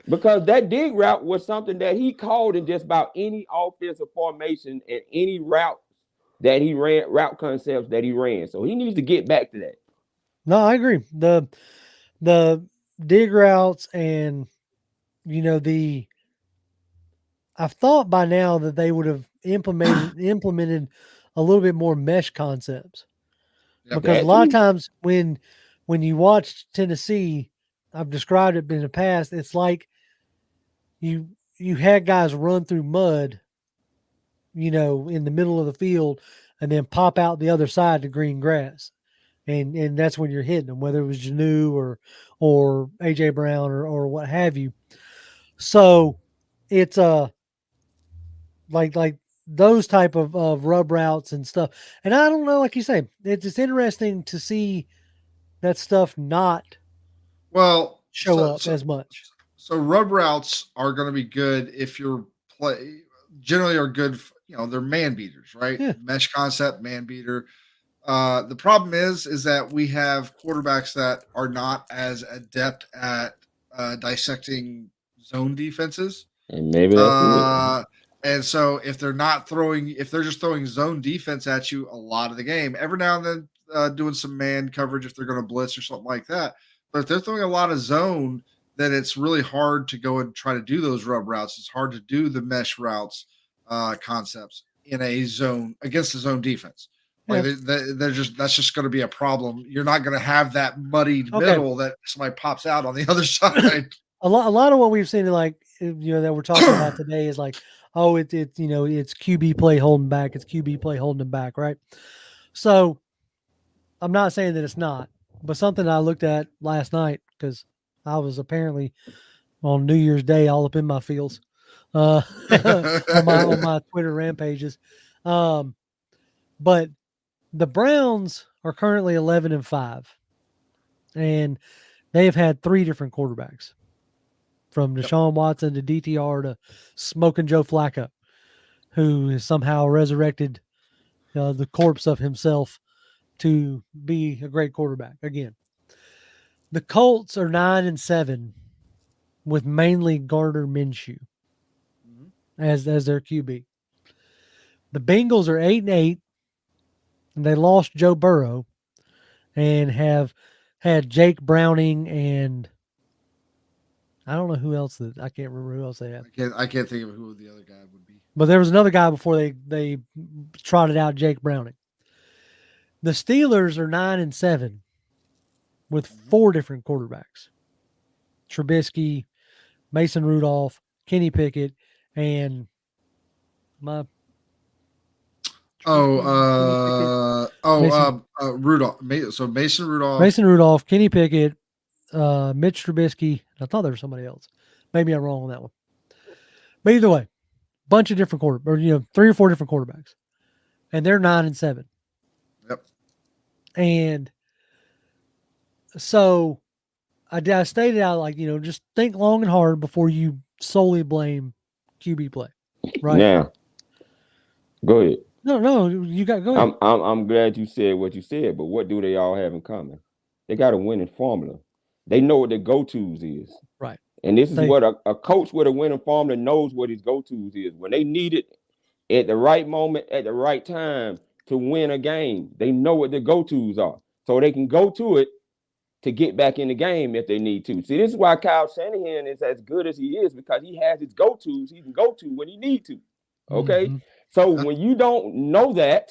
Because that dig route was something that he called in just about any offensive formation and any route that he ran, route concepts that he ran. So he needs to get back to that. No, I agree. The dig routes and I've thought by now that they would have implemented a little bit more mesh concepts. Yep. Because a lot of times when you watch Tennessee, I've described it in the past, it's like you had guys run through mud, in the middle of the field and then pop out the other side to green grass. And that's when you're hitting them, whether it was Janu or AJ Brown or what have you. So it's like those type of rub routes and stuff. And I don't know, like you say, it's interesting to see that stuff not show up as much. So rub routes are going to be good if you're generally are good. They're man beaters, right? Yeah. Mesh concept, man beater. The problem is that we have quarterbacks that are not as adept at dissecting zone defenses. And maybe that's it. And so if they're just throwing zone defense at you a lot of the game, every now and then doing some man coverage if they're going to blitz or something like that. But if they're throwing a lot of zone, then it's really hard to go and try to do those rub routes. It's hard to do the mesh routes concepts in a zone against the zone defense. Like that's just going to be a problem. You're not going to have that muddied middle that somebody pops out on the other side. A lot of what we've seen, that we're talking about today is like, oh, it's QB play holding back. It's QB play holding them back, right? So I'm not saying that it's not, but something I looked at last night because I was apparently on New Year's Day all up in my feels on my Twitter rampages. But the Browns are currently 11-5, and they've had 3 different quarterbacks, from Deshaun Watson to DTR to Smoking Joe Flacco, who has somehow resurrected the corpse of himself to be a great quarterback again. The Colts are 9-7 with mainly Gardner Minshew as their QB. The Bengals are 8-8, and they lost Joe Burrow and have had Jake Browning and I don't know who else. I can't remember who else they had. I can't think of who the other guy would be. But there was another guy before they trotted out Jake Browning. The Steelers are 9-7 with 4 different quarterbacks: Trubisky, Mason Rudolph, Kenny Pickett, and Rudolph. So Mason Rudolph, Kenny Pickett, Mitch Trubisky. I thought there was somebody else. Maybe I'm wrong on that one. But either way, bunch of different 3 or 4 different quarterbacks, and they're 9-7. Yep. And so I stated out like, just think long and hard before you solely blame QB play. Right now. Go ahead. No, you got go ahead. I'm glad you said what you said, but what do they all have in common? They got a winning formula. They know what their go-tos is. Right. And this is what a coach with a winning formula knows what his go-tos is. When they need it at the right moment, at the right time to win a game, they know what their go-tos are. So they can go to it to get back in the game if they need to. See, this is why Kyle Shanahan is as good as he is, because he has his go-tos he can go to when he need to. Okay? Mm-hmm. So when you don't know that,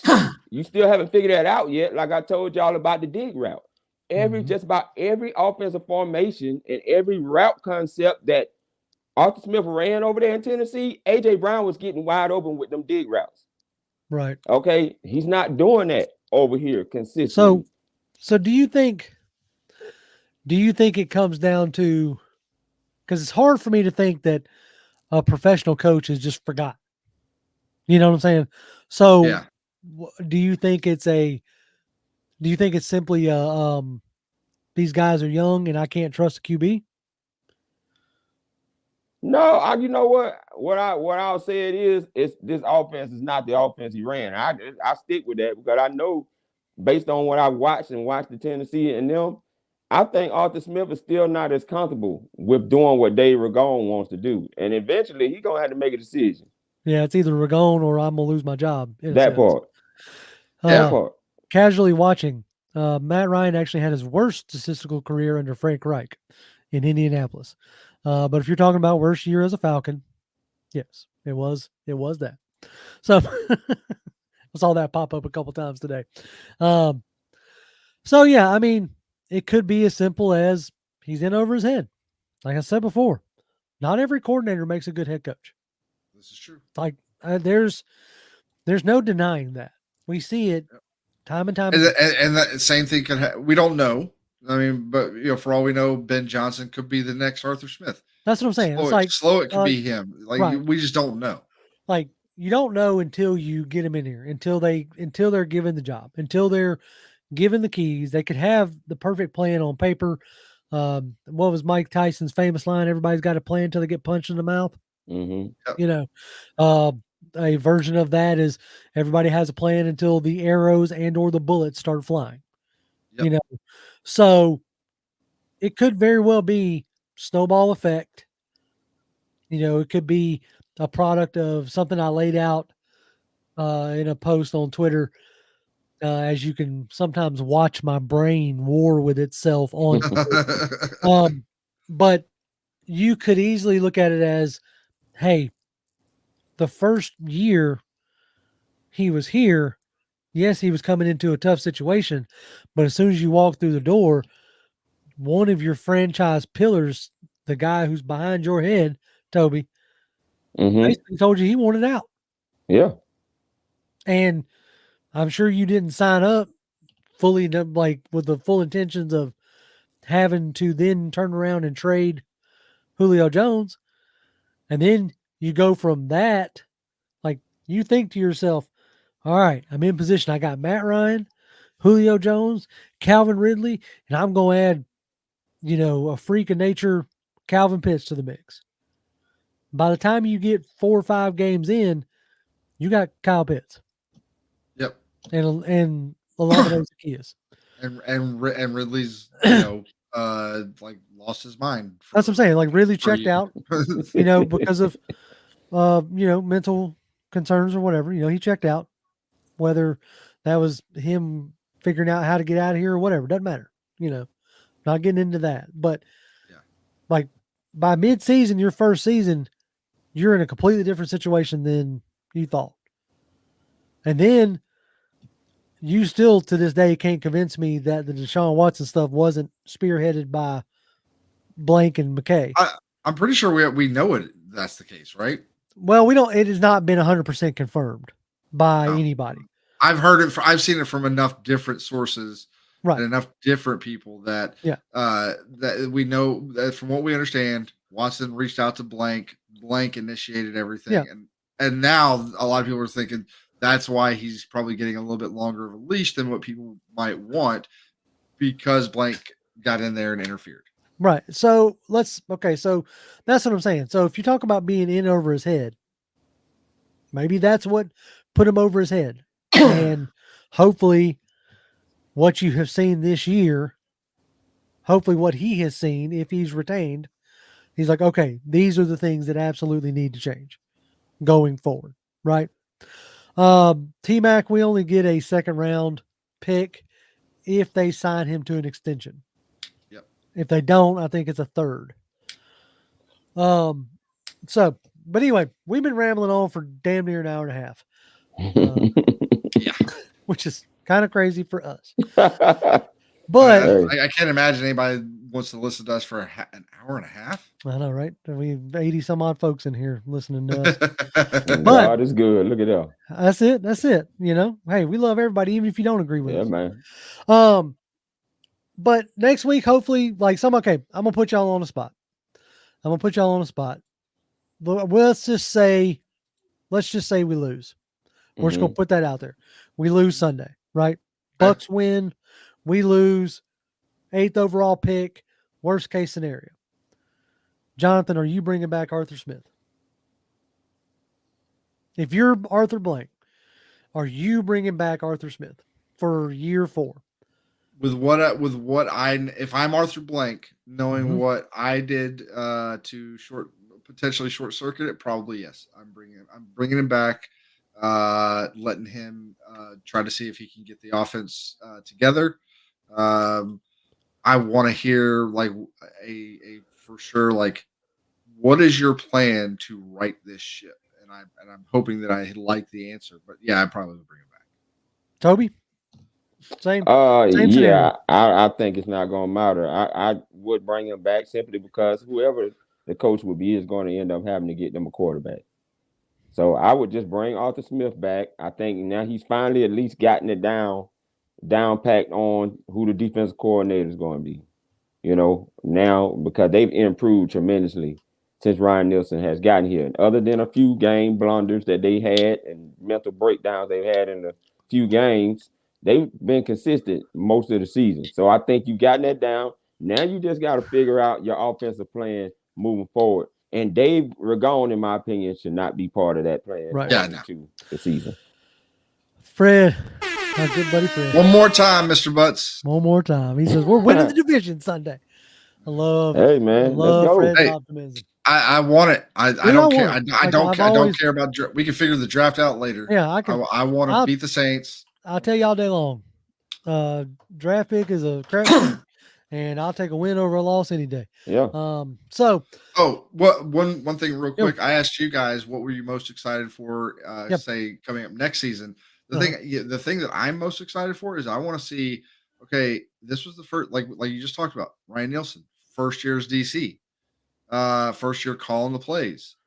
you still haven't figured that out yet, like I told y'all about the dig route. Just about every offensive formation and every route concept that Arthur Smith ran over there in Tennessee, A.J. Brown was getting wide open with them dig routes. Right. Okay? He's not doing that over here consistently. So do you think it comes down to, because it's hard for me to think that a professional coach is just forgot. You know what I'm saying? So yeah. Do you think it's simply these guys are young and I can't trust the QB? No, you know what I'll say is this offense is not the offense he ran. I stick with that because I know based on what I watched the Tennessee and them, I think Arthur Smith is still not as comfortable with doing what Dave Ragone wants to do. And eventually he's gonna have to make a decision. Yeah, it's either Ragone or I'm gonna lose my job. That part. Casually watching, Matt Ryan actually had his worst statistical career under Frank Reich in Indianapolis. But if you're talking about worst year as a Falcon, yes, it was that. So I saw that pop up a couple times today. So yeah, I mean, it could be as simple as he's in over his head. Like I said before, not every coordinator makes a good head coach. This is true. Like there's no denying that. We see it time and time again. And that same thing could happen. We don't know. I mean, but for all we know, Ben Johnson could be the next Arthur Smith. That's what I'm saying. It could be him. Right. We just don't know. Like you don't know until you get him in here, until they're given the job, until they're given the keys. They could have the perfect plan on paper. What was Mike Tyson's famous line? Everybody's got a plan until they get punched in the mouth. Mm-hmm. A version of that is everybody has a plan until the arrows and or the bullets start flying. Yep. So it could very well be snowball effect. It could be a product of something I laid out in a post on Twitter. As you can sometimes watch my brain war with itself on. But you could easily look at it as, hey, the first year he was here, yes, he was coming into a tough situation, but as soon as you walk through the door, one of your franchise pillars, the guy who's behind your head, Toby, basically told you he wanted out. Yeah. And I'm sure you didn't sign up fully, like with the full intentions of having to then turn around and trade Julio Jones. And then you go from that, like you think to yourself, all right, I'm in position. I got Matt Ryan, Julio Jones, Calvin Ridley, and I'm going to add, a freak of nature, Calvin Pitts to the mix. By the time you get 4 or 5 games in, you got Kyle Pitts. Yep. And a lot of those keys. And Ridley's, like lost his mind. That's what I'm saying. Like Ridley checked out, because of, mental concerns or whatever. He checked out. Whether that was him figuring out how to get out of here or whatever, doesn't matter. Not getting into that. But like by mid-season, your first season, you're in a completely different situation than you thought. And then you still to this day can't convince me that the Deshaun Watson stuff wasn't spearheaded by Blank and McKay. I'm pretty sure we know that's the case, right? Well, we don't. It has not been 100% confirmed by anybody. I've seen it from enough different sources, right? And enough different people that that we know that from what we understand, Watson reached out to Blank. Blank initiated everything, Yeah. and now a lot of people are thinking that's why he's probably getting a little bit longer of a leash than what people might want because Blank got in there and interfered. Right. So so that's what I'm saying. So if you talk about being in over his head, maybe that's what put him over his head. And hopefully what you have seen this year, hopefully what he has seen, if he's retained, he's like, okay, these are the things that absolutely need to change going forward. Right. T-Mac, we only get a second round pick if they sign him to an extension. Yep. If they don't, I think it's a third. So, but anyway, we've been rambling on for damn near an hour and a half. Yeah. Which is kind of crazy for us. But I can't imagine anybody wants to listen to us for an hour and a half. I know, right? We've 80 some odd folks in here listening to us. But God is good. Look at that. That's it. That's it. You know, hey, we love everybody, even if you don't agree with us. Yeah, man. But next week, hopefully, like I'm gonna put y'all on the spot. But let's just say we lose. We're just gonna put that out there. We lose Sunday, right? Bucks win, we lose, 8th overall pick, worst case scenario. Jonathan, are you bringing back Arthur Smith? If you're Arthur Blank, are you bringing back Arthur Smith for year 4? If I'm Arthur Blank, knowing what I did to potentially short circuit it, probably yes. I'm bringing him back, letting him try to see if he can get the offense together. I want to hear like a for sure like, what is your plan to right this ship? And I'm hoping that I like the answer. But yeah, I probably would bring him back. Toby. Same yeah, scenario. I think it's not going to matter. I would bring him back simply because whoever the coach would be is going to end up having to get them a quarterback. So I would just bring Arthur Smith back. I think now he's finally at least gotten it down packed on who the defensive coordinator is going to be. You know, now because they've improved tremendously since Ryan Nielsen has gotten here. And other than a few game blunders that they had and mental breakdowns they've had in a few games, they've been consistent most of the season. So I think you've gotten that down. Now you just got to figure out your offensive plan moving forward. And Dave Ragone, in my opinion, should not be part of that plan into the season. Fred, my good buddy Fred. One more time, Mr. Butts. One more time. He says, we're winning the division Sunday. I love Fred's optimism. I want it. I don't care. I don't care about. We can figure the draft out later. Yeah, I want to beat the Saints. I'll tell you all day long. Draft pick is a crap, and I'll take a win over a loss any day. Yeah. One thing real quick. I asked you guys what were you most excited for? Say coming up next season. The thing that I'm most excited for is I want to see. Okay, this was the first like you just talked about Ryan Nielsen, first year as DC. First year calling the plays,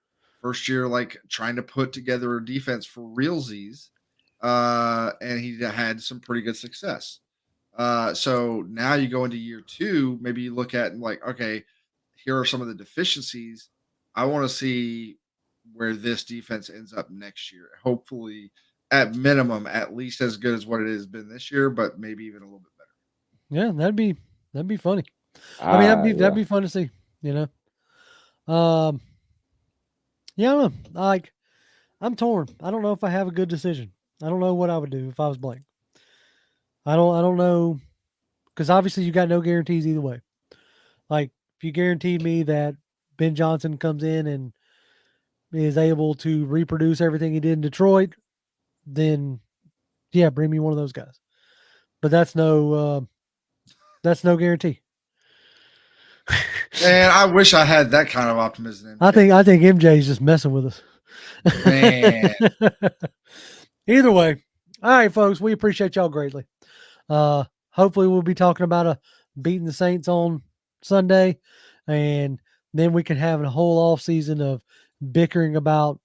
first year like trying to put together a defense for realsies, and he had some pretty good success. So now you go into year 2, maybe you look at like, okay, here are some of the deficiencies. I want to see where this defense ends up next year. Hopefully, at minimum, at least as good as what it has been this year, but maybe even a little bit better. Yeah, that'd be funny. I mean, that'd be fun to see. You know. I don't know. Like, I'm torn. I don't know if I have a good decision. I don't know what I would do if I was Blank. I don't know, because obviously you got no guarantees either way. Like, if you guaranteed me that Ben Johnson comes in and is able to reproduce everything he did in Detroit, then yeah, bring me one of those guys. But that's no guarantee. And I wish I had that kind of optimism. I think MJ is just messing with us. Man. Either way, all right, folks, we appreciate y'all greatly. Hopefully we'll be talking about beating the Saints on Sunday, and then we can have a whole off season of bickering about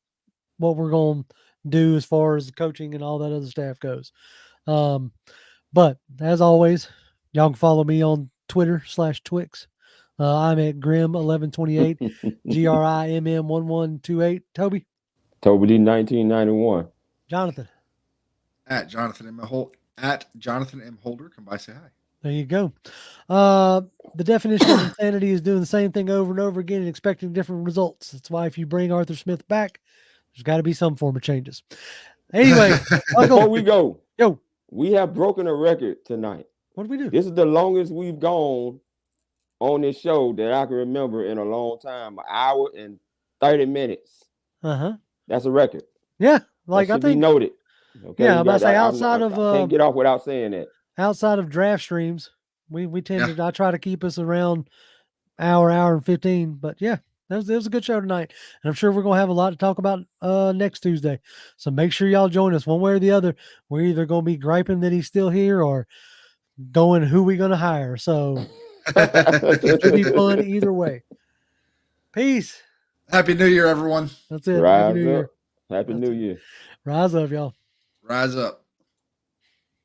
what we're going to do as far as the coaching and all that other stuff goes. But as always, y'all can follow me on Twitter /Twix. I'm at Grimm1128, GRIMM1128. Toby? Toby D 1991. Jonathan? At Jonathan M. Holder. Come by, say hi. There you go. The definition of insanity is doing the same thing over and over again and expecting different results. That's why if you bring Arthur Smith back, there's got to be some form of changes. Anyway, before we go, yo, we have broken a record tonight. What did we do? This is the longest we've gone on this show that I can remember in a long time. 1 hour and 30 minutes. That's a record. Yeah, like that should I think be noted. Okay, yeah, I'm about to say outside of I can't get off without saying that. Outside of draft streams, we tend to I try to keep us around hour and 15. But yeah, that was a good show tonight, and I'm sure we're gonna have a lot to talk about next Tuesday. So make sure y'all join us one way or the other. We're either gonna be griping that he's still here or going who we gonna hire. So it should be fun either way. Peace. Happy New Year, everyone. That's it. Rise Happy New Year. up. Happy New Year. Rise up, y'all. Rise up.